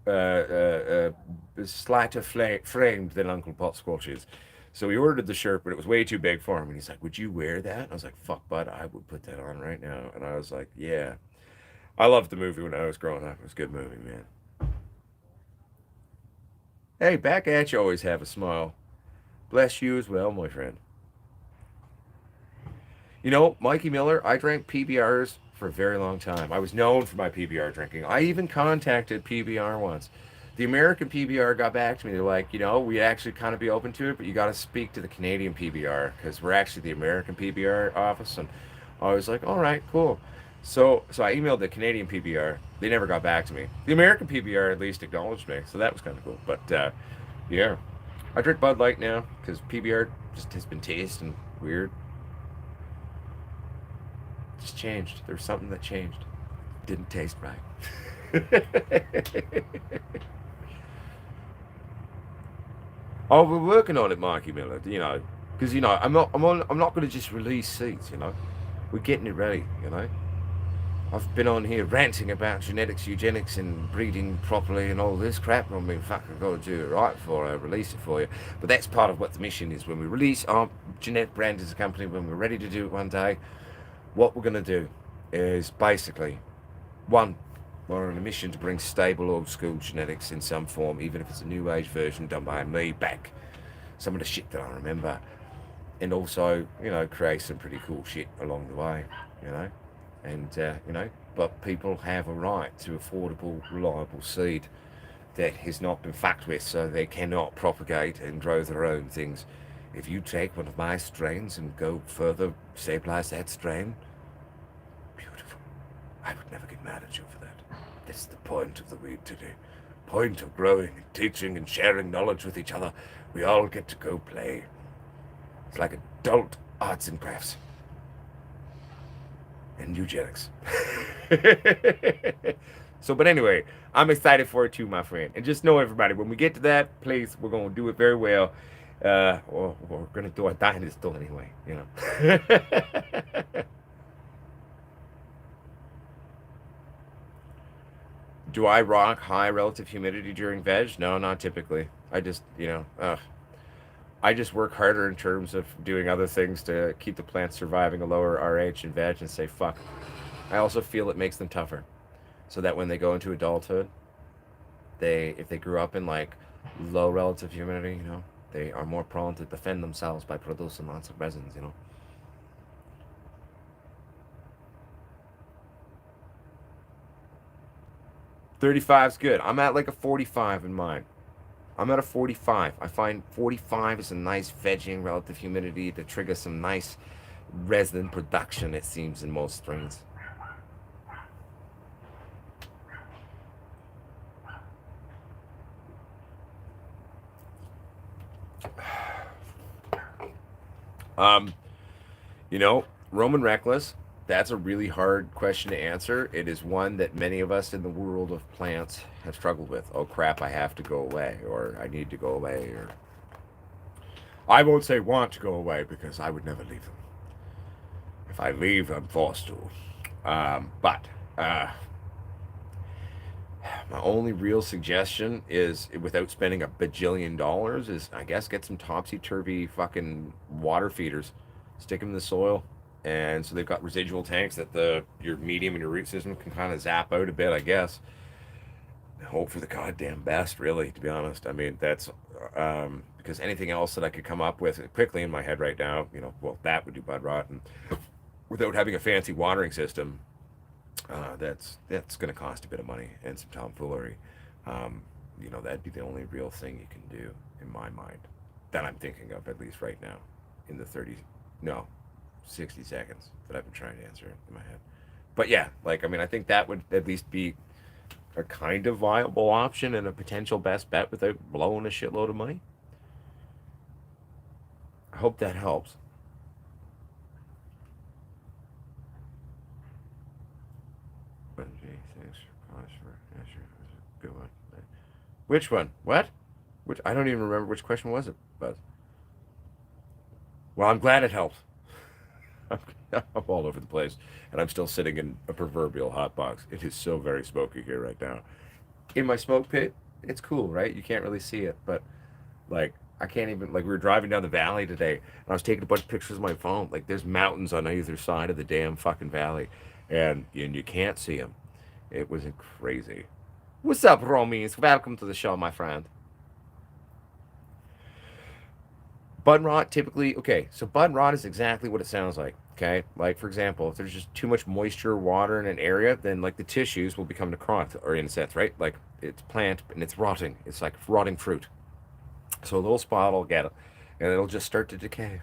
[SPEAKER 1] slighter framed than Uncle Potsquatch is. So he ordered the shirt, but it was way too big for him. And he's like, "Would you wear that?" And I was like, "Fuck, bud, I would put that on right now." And I was like, "Yeah." I loved the movie when I was growing up. It was a good movie, man. Hey, back at you. Always have a smile. Bless you as well, my friend. Mikey Miller, I drank PBRs for a very long time. I was known for my PBR drinking. I even contacted PBR once. The American PBR got back to me. They're like, we actually kind of be open to it, but you got to speak to the Canadian PBR because we're actually the American PBR office. And I was like, all right, cool. So I emailed the Canadian PBR. They never got back to me. The American PBR at least acknowledged me, so that was kind of cool. But yeah, I drink Bud Light now because PBR just has been tasting weird. Just changed. There's something that changed. Didn't taste right. Oh, we're working on it, Mikey Miller. Because I'm not going to just release seeds. We're getting it ready. I've been on here ranting about genetics, eugenics, and breeding properly and all this crap. I mean, fuck, I've got to do it right before I release it for you. But that's part of what the mission is. When we release our genetic brand as a company, when we're ready to do it one day, what we're going to do is basically one, we're on a mission to bring stable old school genetics in some form, even if it's a new age version done by me, back some of the shit that I remember, and also create some pretty cool shit along the way, you know and but people have a right to affordable, reliable seed that has not been fucked with, so they cannot propagate and grow their own things. If you take one of my strains and go further stabilize that strain, beautiful. I would never get mad at you for that. That's the point of the weed today. Point of growing and teaching and sharing knowledge with each other. We all get to go play. It's like adult arts and crafts. And eugenics. So, but anyway, I'm excited for it too, my friend. And just know, everybody, when we get to that place, we're going to do it very well. Or we're going to do a dinosaur anyway. Do I rock high relative humidity during veg? No, not typically. I just, I just work harder in terms of doing other things to keep the plants surviving a lower RH in veg and say fuck. I also feel it makes them tougher, so that when they go into adulthood, if they grew up in like low relative humidity, they are more prone to defend themselves by producing lots of resins. 35 is good. I'm at like a 45 in mine. I'm at a 45. I find 45 is a nice vegging relative humidity to trigger some nice resin production, it seems, in most strains. Um, Roman Reckless, that's a really hard question to answer. It is one that many of us in the world of plants have struggled with. Oh crap, I have to go away, or I need to go away, or I won't say want to go away because I would never leave them. If I leave, I'm forced to. But my only real suggestion is, without spending a bajillion dollars, is I guess get some topsy turvy fucking water feeders, stick them in the soil, and so they've got residual tanks that your medium and your root system can kind of zap out a bit, I guess. Hope for the goddamn best, really, to be honest. I mean, that's because anything else that I could come up with quickly in my head right now, well, that would do bud rot, and without having a fancy watering system, that's going to cost a bit of money and some tomfoolery. That'd be the only real thing you can do in my mind that I'm thinking of, at least right now, in the 30, no, 60 seconds that I've been trying to answer in my head. But yeah, I think that would at least be a kind of viable option and a potential best bet without blowing a shitload of money. I hope that helps. But gee, thanks for, yeah, sure, good one. Which one? What? Which? I don't even remember which question was it, but well, I'm glad it helped. I'm, I'm all over the place, and I'm still sitting in a proverbial hot box. It is so very smoky here right now. In my smoke pit, it's cool, right? You can't really see it, but like I can't even like we were driving down the valley today, and I was taking a bunch of pictures of my phone. Like there's mountains on either side of the damn fucking valley, and you can't see them. It was crazy. What's up, Romies? Welcome to the show, my friend. Bud rot typically, okay, so bud rot is exactly what it sounds like. Okay, like for example, if there's just too much moisture, or water in an area, then like the tissues will become necrotic, or in a sense, right? Like it's plant and it's rotting. It's like rotting fruit. So a little spot will get it, and it'll just start to decay.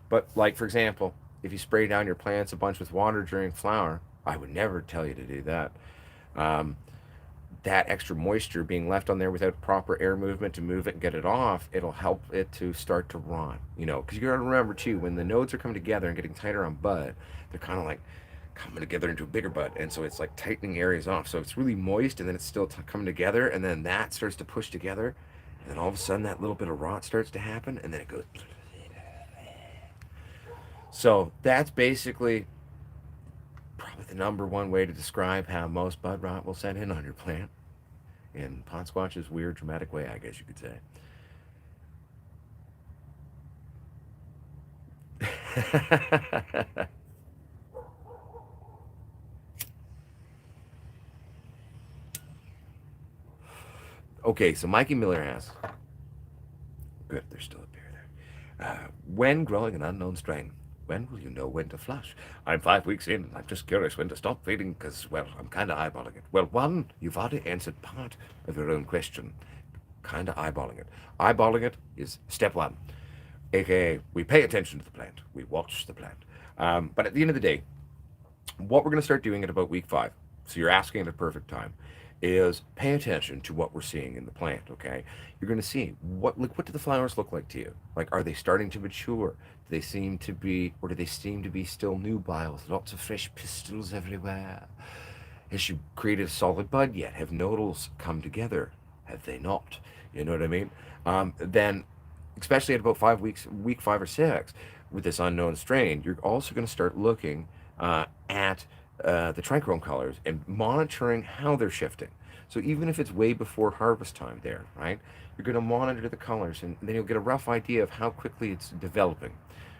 [SPEAKER 1] But like for example, if you spray down your plants a bunch with water during flower, I would never tell you to do that. Um, that extra moisture being left on there without proper air movement to move it and get it off, it'll help it to start to rot. You know, because you got to remember too, when the nodes are coming together and getting tighter on bud, they're kind of like coming together into a bigger bud, and so it's like tightening areas off. So it's really moist, and then it's still coming together, and then that starts to push together, and then all of a sudden that little bit of rot starts to happen, and then it goes. So that's basically probably the number one way to describe how most bud rot will set in on your plant. In Potsquatch's weird, dramatic way, I guess you could say. Okay, so Mikey Miller asks, good, there's still a beer there. When growing an unknown strain, when will you know when to flush? I'm 5 weeks in. I'm just curious when to stop feeding because, well, I'm kind of eyeballing it. Well, one, you've already answered part of your own question. Kind of eyeballing it. Eyeballing it is step one, aka we pay attention to the plant, we watch the plant. But at the end of the day, what we're going to start doing at about week 5, so you're asking at a perfect time, is pay attention to what we're seeing in the plant. Okay, you're going to see what do the flowers look like to you? Like, are they starting to mature? Do they seem to be, or do they seem to be still nubile, lots of fresh pistils everywhere? Has she created a solid bud yet? Have nodals come together? Have they not? You know what I mean? Then, especially at about 5 weeks, week 5 or 6, with this unknown strain, you're also going to start looking at the trichome colors and monitoring how they're shifting. So even if it's way before harvest time there, right, you're going to monitor the colors, and then you'll get a rough idea of how quickly it's developing.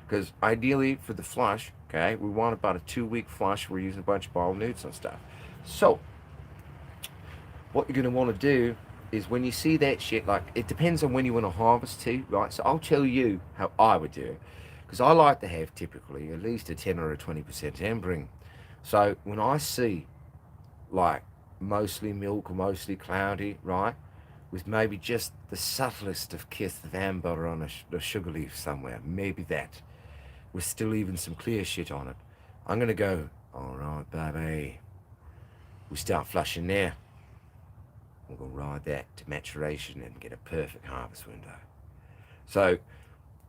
[SPEAKER 1] Because ideally for the flush, okay, we want about a 2-week flush. We're using a bunch of ball newts and stuff. So what you're going to want to do is when you see that shit, like it depends on when you want to harvest too, right? So I'll tell you how I would do it, because I like to have typically at least a 10 or a 20% ambering. So when I see like mostly milk or mostly cloudy, right, with maybe just the subtlest of kith of amber on a sugar leaf somewhere, maybe that, with still even some clear shit on it, I'm going to go, all right, baby, we start flushing there. We'll go ride that to maturation and get a perfect harvest window. So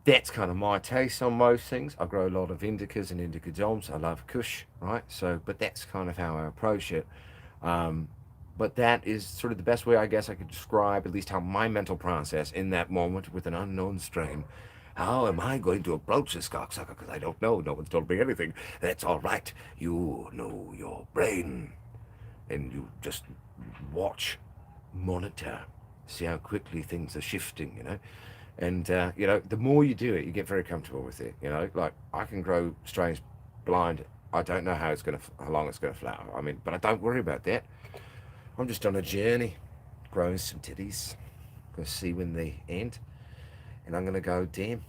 [SPEAKER 1] that's kind of my taste on most things. I grow a lot of indicas and indica doms. I love Kush, right? So, but that's kind of how I approach it. But that is sort of the best way I guess I could describe at least how my mental process in that moment with an unknown strain. How am I going to approach this cocksucker? Because I don't know. No one's told me anything. That's all right. You know your brain. And you just watch, monitor, see how quickly things are shifting, you know. And, you know, the more you do it, you get very comfortable with it, you know. Like, I can grow strains blind. I don't know how long it's going to flower. I mean, but I don't worry about that. I'm just on a journey, growing some titties. Gonna see when they end. And I'm going to go, damn.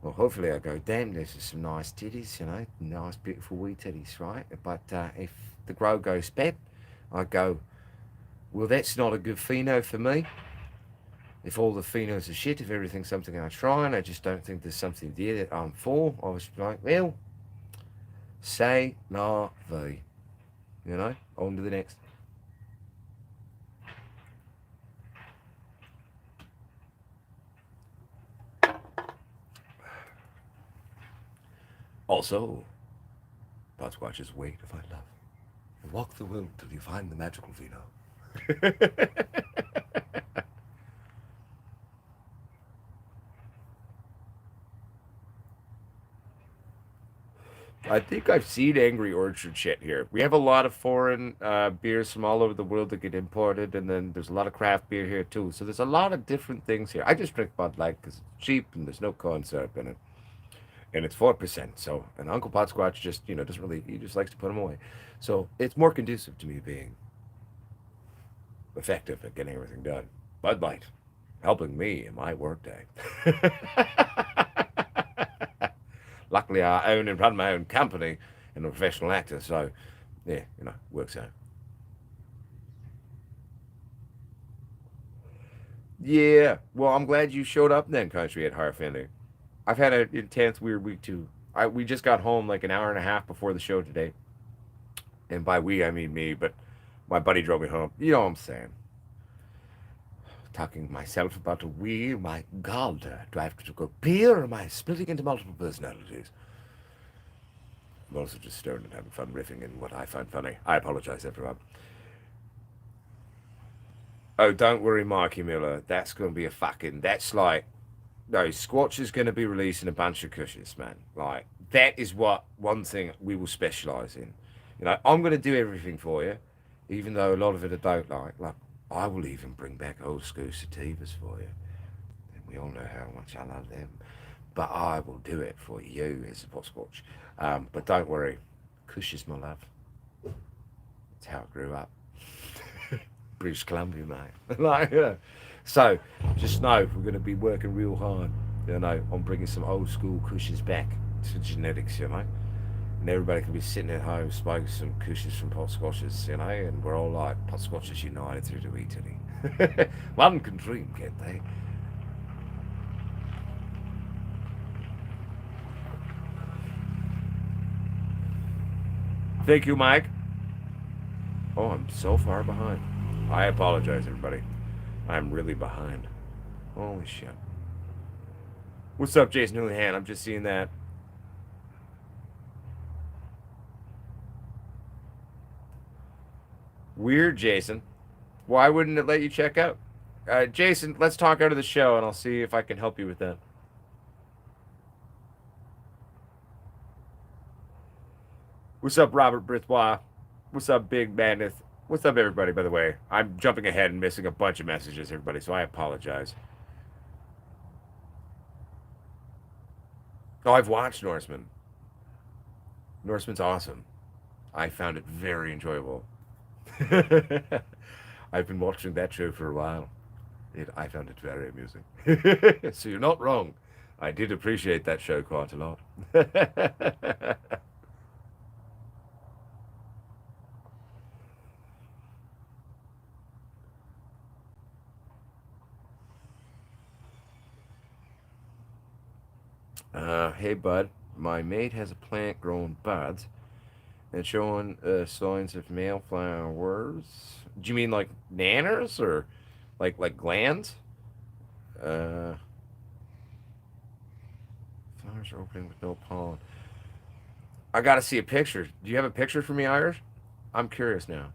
[SPEAKER 1] Well, hopefully I go, damn, there's some nice titties, you know, nice, beautiful wee titties, right? But if the grow goes bad, I go, well, that's not a good pheno for me. If all the phenos are shit, if everything's something I try and I just don't think there's something there that I'm for, I was like, well, say la vie, you know, on to the next. Also, Potsquatch's way to find love. And walk the world till you find the magical pheno. I think I've seen Angry Orchard shit here. We have a lot of foreign beers from all over the world that get imported, and then there's a lot of craft beer here too. So there's a lot of different things here. I just drink Bud Light because it's cheap and there's no corn syrup in it, and it's 4%. So, and Uncle Potsquatch just doesn't really, he just likes to put them away. So it's more conducive to me being effective at getting everything done. Bud Light, helping me in my workday. Luckily, I own and run my own company and I'm a professional actor, so yeah, works out. Yeah, well, I'm glad you showed up then, country at Harfindi. I've had an intense, weird week too. We just got home like an hour and a half before the show today, and by we I mean me, but my buddy drove me home. You know what I'm saying? Talking myself about a we, my God, do I have to go pee or am I splitting into multiple personalities? I'm also just stoned and having fun riffing in what I find funny. I apologize, everyone. Oh, don't worry, Marky Miller. That's going to be a fucking. That's like. No, Squatch is going to be releasing a bunch of cushions, man. Like, that is what one thing we will specialize in. I'm going to do everything for you, even though a lot of it I don't like. Like, I will even bring back old school sativas for you. And we all know how much I love them. But I will do it for you as a Potsquatch. But don't worry, Kush is my love. It's how I grew up. British Columbia, mate. So just know we're going to be working real hard, on bringing some old school Kushes back to genetics, and everybody can be sitting at home smoking some Kushes from Potsquatches, and we're all like Potsquatches united through to Italy. One can dream, can't they? Thank you, Mike. Oh, I'm so far behind. I apologize, everybody. I'm really behind. Holy shit. What's up, Jason Houlihan? I'm just seeing that. Weird, Jason. Why wouldn't it let you check out? Jason, let's talk out of the show and I'll see if I can help you with that. What's up, Robert Brithwa? What's up, Big Madness? What's up, everybody, by the way? I'm jumping ahead and missing a bunch of messages, everybody, so I apologize. Oh, I've watched Norseman. Norseman's awesome. I found it very enjoyable. I've been watching that show for a while. I found it very amusing. So you're not wrong. I did appreciate that show quite a lot. Hey, bud. My mate has a plant growing buds and showing signs of male flowers. Do you mean like nanners or like glands? Uh, Flowers are opening with no pollen. I gotta see a picture. Do you have a picture for me, Irish? I'm curious now.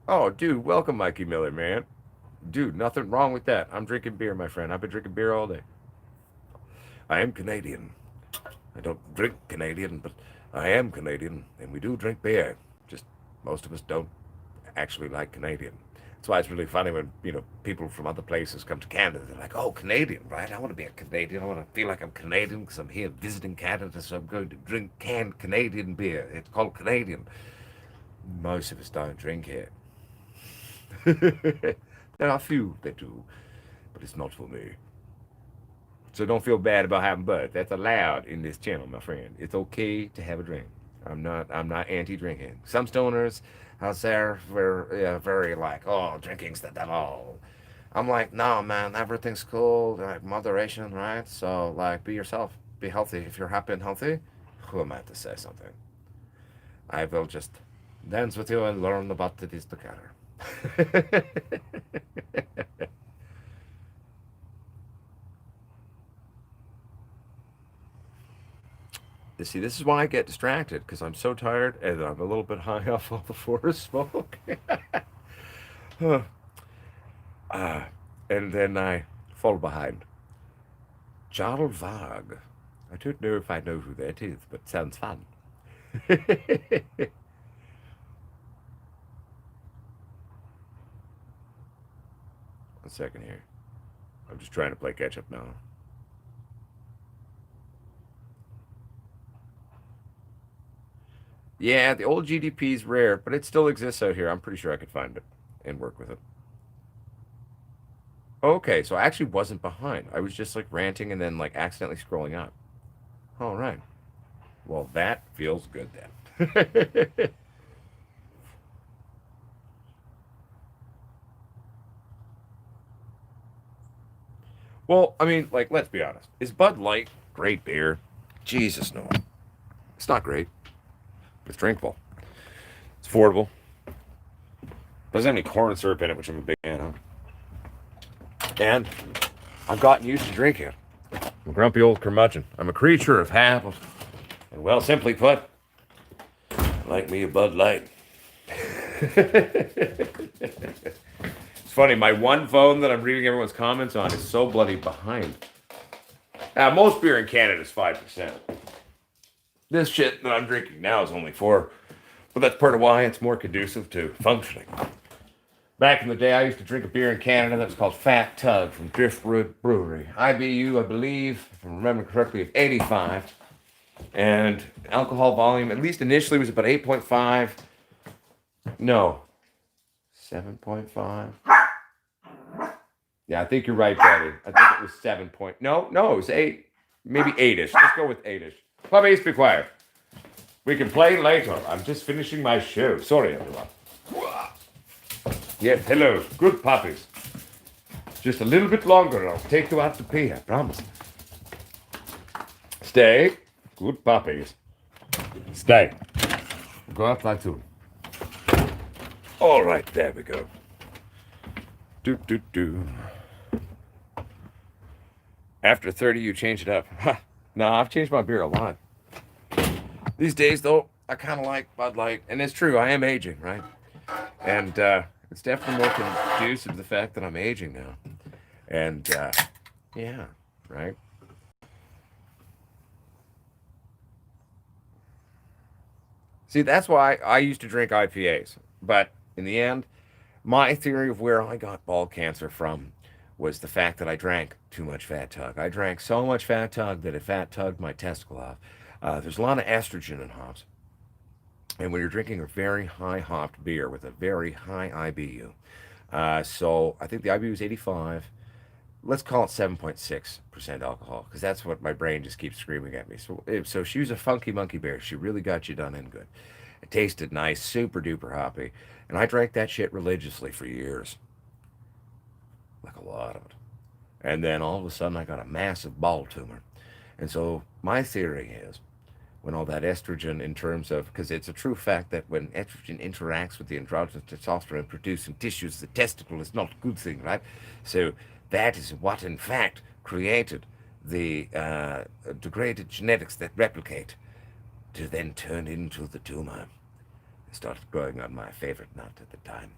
[SPEAKER 1] Oh, dude, welcome, Mikey Miller, man. Dude, nothing wrong with that. I'm drinking beer, my friend. I've been drinking beer all day. I am Canadian. I don't drink Canadian, but I am Canadian, and we do drink beer. Just most of us don't actually like Canadian. That's why it's really funny when, people from other places come to Canada. They're like, oh, Canadian, right? I want to be a Canadian. I want to feel like I'm Canadian because I'm here visiting Canada, so I'm going to drink canned Canadian beer. It's called Canadian. Most of us don't drink it. There are a few that do, but it's not for me. So don't feel bad about having bud. That's allowed in this channel, my friend. It's okay to have a drink. I'm not anti-drinking. Some stoners out there were very like, oh, drinking's the devil. I'm like, no, man, everything's cool, like moderation, right? So like, be yourself, be healthy. If you're happy and healthy, who am I to say something? I will just dance with you and learn about it is together. You see, this is why I get distracted, because I'm so tired and I'm a little bit high off all the forest smoke. uh, and then I fall behind. Jarl Varg. I don't know if I know who that is, but sounds fun. One second here. I'm just trying to play catch up now. Yeah, the old GDP is rare, but it still exists out here. I'm pretty sure I could find it and work with it. Okay, so I actually wasn't behind. I was just like ranting and then like accidentally scrolling up. All right. Well, that feels good then. Well, I mean, like, let's be honest. Is Bud Light great beer? Jesus, no. It's not great. But it's drinkable. It's affordable. Doesn't have any corn syrup in it, which I'm a big fan of. And I've gotten used to drinking it. I'm a grumpy old curmudgeon. I'm a creature of habit. And well, simply put, like me a Bud Light. It's funny, my one phone that I'm reading everyone's comments on is so bloody behind. Most beer in Canada is 5%. This shit that I'm drinking now is only 4%. But that's part of why it's more conducive to functioning. Back in the day, I used to drink a beer in Canada that was called Fat Tug from Driftwood Brewery. IBU, I believe, if I remember correctly, of 85. And alcohol volume, at least initially, was about 8.5. No, 7.5. Yeah, I think you're right, buddy. I think it was 7 point. No, it was 8. Maybe 8-ish. Let's go with 8-ish. Puppies, be quiet. We can play later. I'm just finishing my show. Sorry, everyone. Yes, hello. Good puppies. Just a little bit longer. I'll take you out to pee, I promise. Stay. Good puppies. Stay. Go outside too. All right, there we go. Do. After 30, you change it up. No, I've changed my beer a lot. These days, though, I kind of like Bud Light. And it's true, I am aging, right? And it's definitely more conducive to the fact that I'm aging now. And, yeah, right? See, that's why I used to drink IPAs. But in the end, my theory of where I got ball cancer from was the fact that I drank too much Fat Tug. I drank so much Fat Tug that it fat tugged my testicle off. There's a lot of estrogen in hops. And when you're drinking a very high hopped beer with a very high IBU, so I think the IBU is 85. Let's call it 7.6% alcohol, because that's what my brain just keeps screaming at me. So she was a funky monkey bear. She really got you done in good. It tasted nice, super duper hoppy. And I drank that shit religiously for years. Like a lot of it. And then all of a sudden I got a massive ball tumor. And so my theory is when all that estrogen in terms of, because it's a true fact that when estrogen interacts with the androgenous testosterone producing tissues, the testicle is not a good thing, right? So that is what in fact created the degraded genetics that replicate to then turn into the tumor. It started growing on my favorite nut at the time.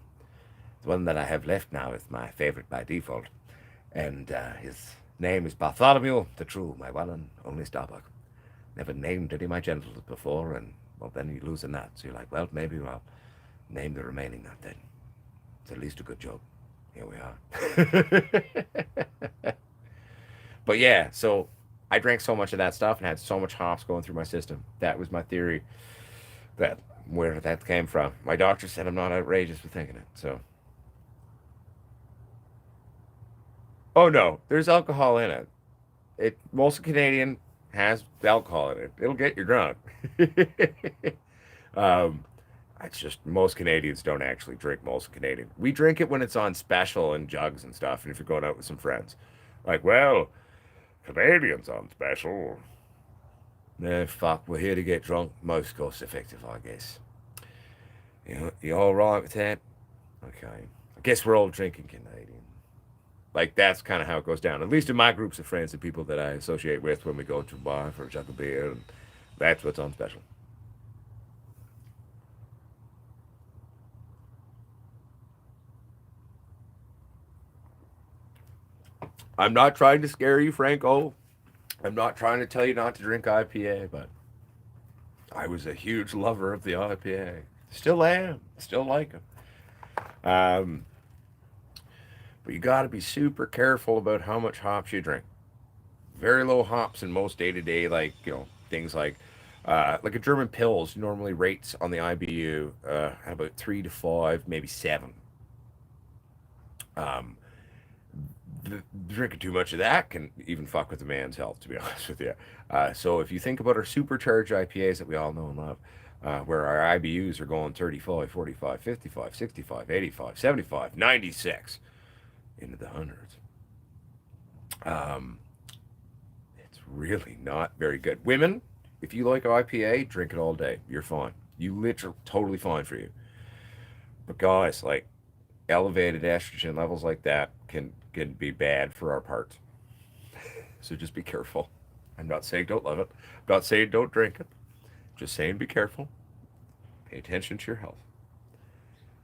[SPEAKER 1] The one that I have left now is my favorite by default. And his name is Bartholomew the True, my one and only Starbuck. Never named any of my genitals before, and, well, then you lose a nut. So you're like, well, maybe I'll name the remaining nut then. It's at least a good joke. Here we are. But yeah, so I drank so much of that stuff and had so much hops going through my system. That was my theory, that where that came from. My doctor said I'm not outrageous for thinking it, so. Oh no, there's alcohol in it. Most Canadian has alcohol in it. It'll get you drunk. um, it's just most Canadians don't actually drink most Canadian. We drink it when it's on special in jugs and stuff, and if you're going out with some friends. Like, well, Canadians on special. Nah, fuck, we're here to get drunk, most cost effective, I guess. You all right with that? Okay. I guess we're all drinking Canadian. Like, that's kind of how it goes down. At least in my groups of friends and people that I associate with when we go to a bar for a jug of beer and That's what's on special. I'm not trying to scare you, Franco. I'm not trying to tell you not to drink IPA, but I was a huge lover of the IPA. Still am. Still like them. Um, but you got to be super careful about how much hops you drink. Very low hops in most day to day, like things like a German pills normally rates on the IBU at about 3 to 5, maybe 7. Um, Drinking too much of that can even fuck with a man's health, to be honest with you. So if you think about our supercharged IPAs that we all know and love, where our IBUs are going 35, 45, 55, 65, 85, 75, 96, into the hundreds. Um, it's really not very good. Women, if you like IPA, drink it all day. You're fine. You literally totally fine for you. But guys, like elevated estrogen levels like that can be bad for our parts. So just be careful. I'm not saying don't love it. I'm not saying don't drink it. Just saying be careful. Pay attention to your health.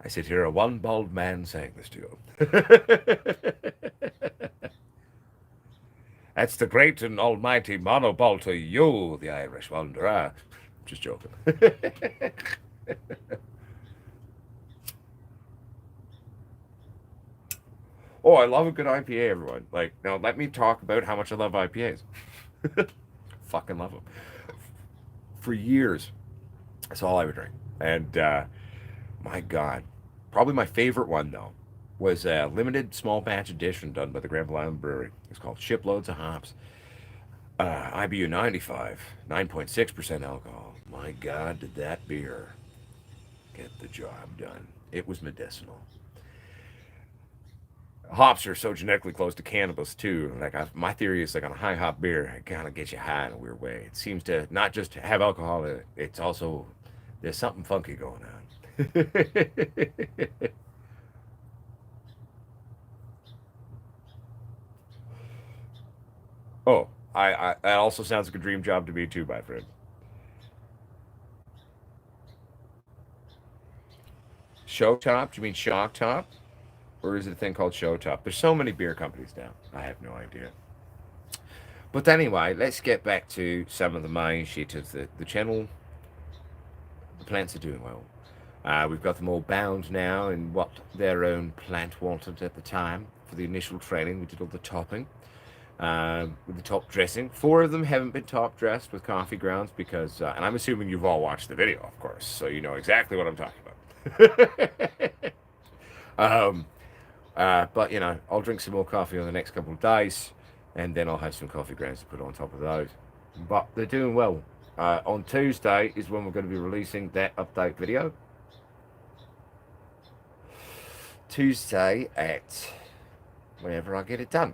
[SPEAKER 1] I sit here, a one bald man, saying this to you. That's the great and almighty monoball to you, the Irish wanderer. Just joking. Oh, I love a good IPA, everyone. Like, now let me talk about how much I love IPAs. Fucking love them. For years, that's all I would drink. And my God, probably my favorite one though was a limited small batch edition done by the Granville Island Brewery. It's called Shiploads of Hops. IBU 95, 9.6% alcohol. My God, did that beer get the job done? It was medicinal. Hops are so genetically close to cannabis too. My theory is like on a high hop beer, it kind of gets you high in a weird way. It seems to not just have alcohol in it, it's also there's something funky going on. Oh, I that also sounds like a dream job to me too, my friend. Show top? Do you mean shock top? Or is it a thing called show top? There's so many beer companies now. I have no idea. But anyway, let's get back to some of the main shit of the channel. The plants are doing well. We've got them all bound now in what their own plant wanted at the time. For the initial training, we did all the topping with the top dressing. 4 of them haven't been top dressed with coffee grounds because, and I'm assuming you've all watched the video, of course, so you know exactly what I'm talking about. um, but I'll drink some more coffee on the next couple of days, and then I'll have some coffee grounds to put on top of those. But they're doing well. On Tuesday is when we're going to be releasing that update video. Tuesday at whenever I get it done.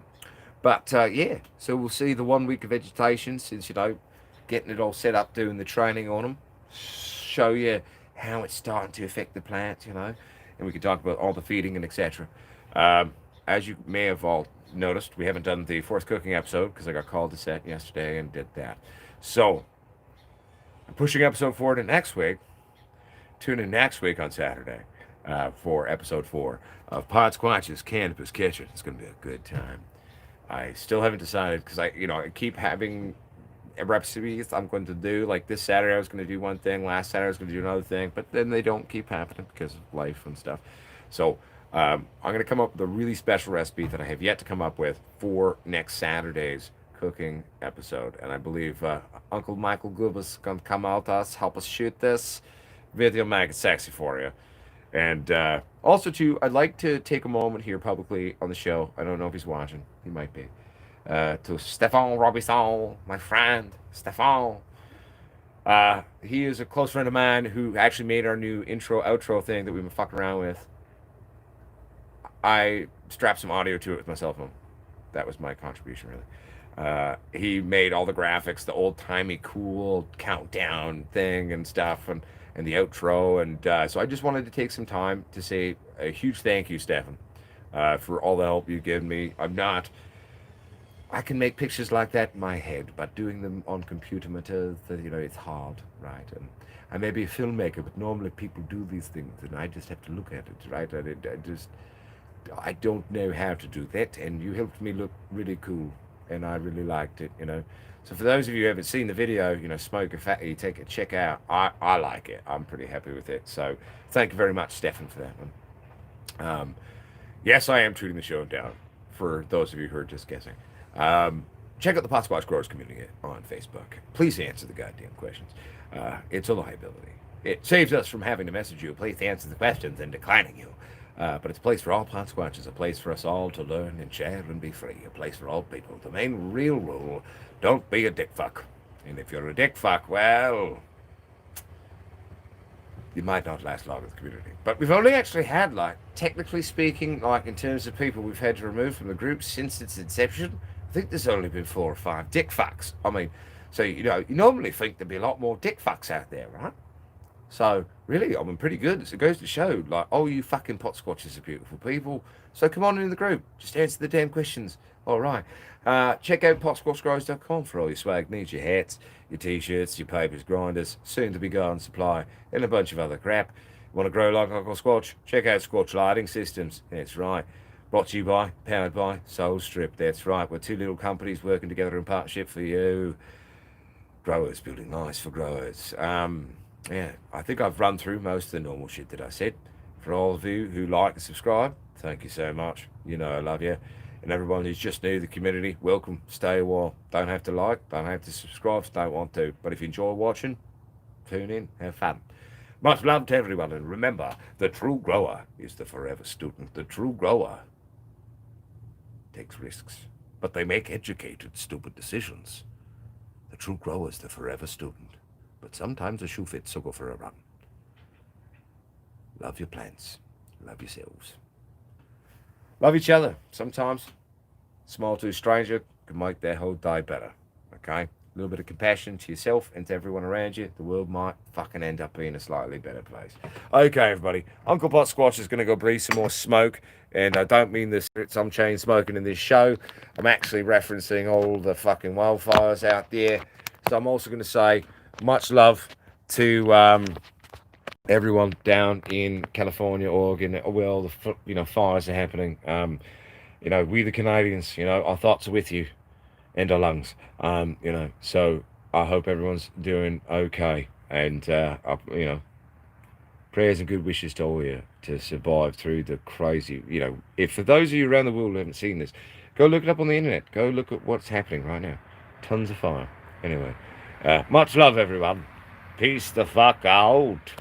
[SPEAKER 1] But yeah, so we'll see the 1 week of vegetation since getting it all set up, doing the training on them, show you how it's starting to affect the plants, and we can talk about all the feeding and etc. As you may have all noticed, we haven't done the 4th cooking episode because I got called to set yesterday and did that. So I'm pushing episode 4 to next week. Tune in next week on Saturday for episode 4 of Potsquatch's Cannabis Kitchen. It's going to be a good time. I still haven't decided because I keep having recipes I'm going to do. Like this Saturday, I was going to do one thing. Last Saturday, I was going to do another thing. But then they don't keep happening because of life and stuff. So I'm going to come up with a really special recipe that I have yet to come up with for next Saturday's cooking episode. And I believe Uncle Michael Goob is going to come out to us, help us shoot this video, make it sexy for you. And also, too, I'd like to take a moment here publicly on the show. I don't know if he's watching. He might be. To Stefan Robinson, my friend, Stefan. He is a close friend of mine who actually made our new intro, outro thing that we've been fucking around with. I strapped some audio to it with my cell phone. That was my contribution, really. He made all the graphics, the old-timey cool countdown thing and stuff, and the outro. And so I just wanted to take some time to say a huge thank you, Stefan, for all the help you've given me. I'm not I can make pictures like that in my head, but doing them on computer materials, it's hard, right? And I may be a filmmaker, but normally people do these things, and I just have to look at it, right? I don't know how to do that, and you helped me look really cool, and I really liked it. So for those of you who haven't seen the video, Smoke a Fatty, take a check out. I like it. I'm pretty happy with it. So thank you very much, Stefan, for that one. Yes, I am treating the show down, for those of you who are just guessing. Check out the Potsquatch Growers community on Facebook. Please answer the goddamn questions. It's a liability. It saves us from having to message you. Please answer the questions and declining you. But it's a place for all Potsquatches, a place for us all to learn and share and be free, a place for all people. The main real rule, don't be a dick fuck. And if you're a dick fuck, well, you might not last long in the community. But we've only actually had, technically speaking, in terms of people we've had to remove from the group since its inception, I think there's only been 4 or 5 dick fucks. I mean, so, you normally think there'd be a lot more dick fucks out there, right? So, really, I'm pretty good. So it goes to show, you fucking Potsquatches are beautiful people. So come on in the group. Just answer the damn questions. All right. Check out potsquatchgrowers.com for all your swag needs, your hats, your t-shirts, your papers, grinders, soon-to-be garden supply, and a bunch of other crap. Want to grow like Uncle Squatch? Check out Squatch Lighting Systems. That's right. Brought to you by, powered by Soul Strip. That's right. We're 2 little companies working together in partnership for you. Growers, building lives for growers. Yeah, I think I've run through most of the normal shit that I said. For all of you who like and subscribe, thank you so much. I love you. And everyone who's just new to the community, welcome. Stay a while. Don't have to like, don't have to subscribe, don't want to. But if you enjoy watching, tune in, have fun. Much love to everyone. And remember, the true grower is the forever student. The true grower takes risks, but they make educated, stupid decisions. The true grower is the forever student. But sometimes a shoe fits, so go for a run. Love your plants. Love yourselves. Love each other. Sometimes smile to a stranger can make their whole day better. Okay? A little bit of compassion to yourself and to everyone around you. The world might fucking end up being a slightly better place. Okay, everybody. Uncle Potsquatch is going to go breathe some more smoke. And I don't mean the cigarettes I'm chain smoking in this show. I'm actually referencing all the fucking wildfires out there. So I'm also going to say much love to everyone down in California, Oregon, where all the fires are happening. We the Canadians, our thoughts are with you and our lungs. So I hope everyone's doing okay, and prayers and good wishes to all of you to survive through the crazy. If for those of you around the world who haven't seen this, go look it up on the internet. Go look at what's happening right now. Tons of fire. Anyway. Much love, everyone. Peace the fuck out.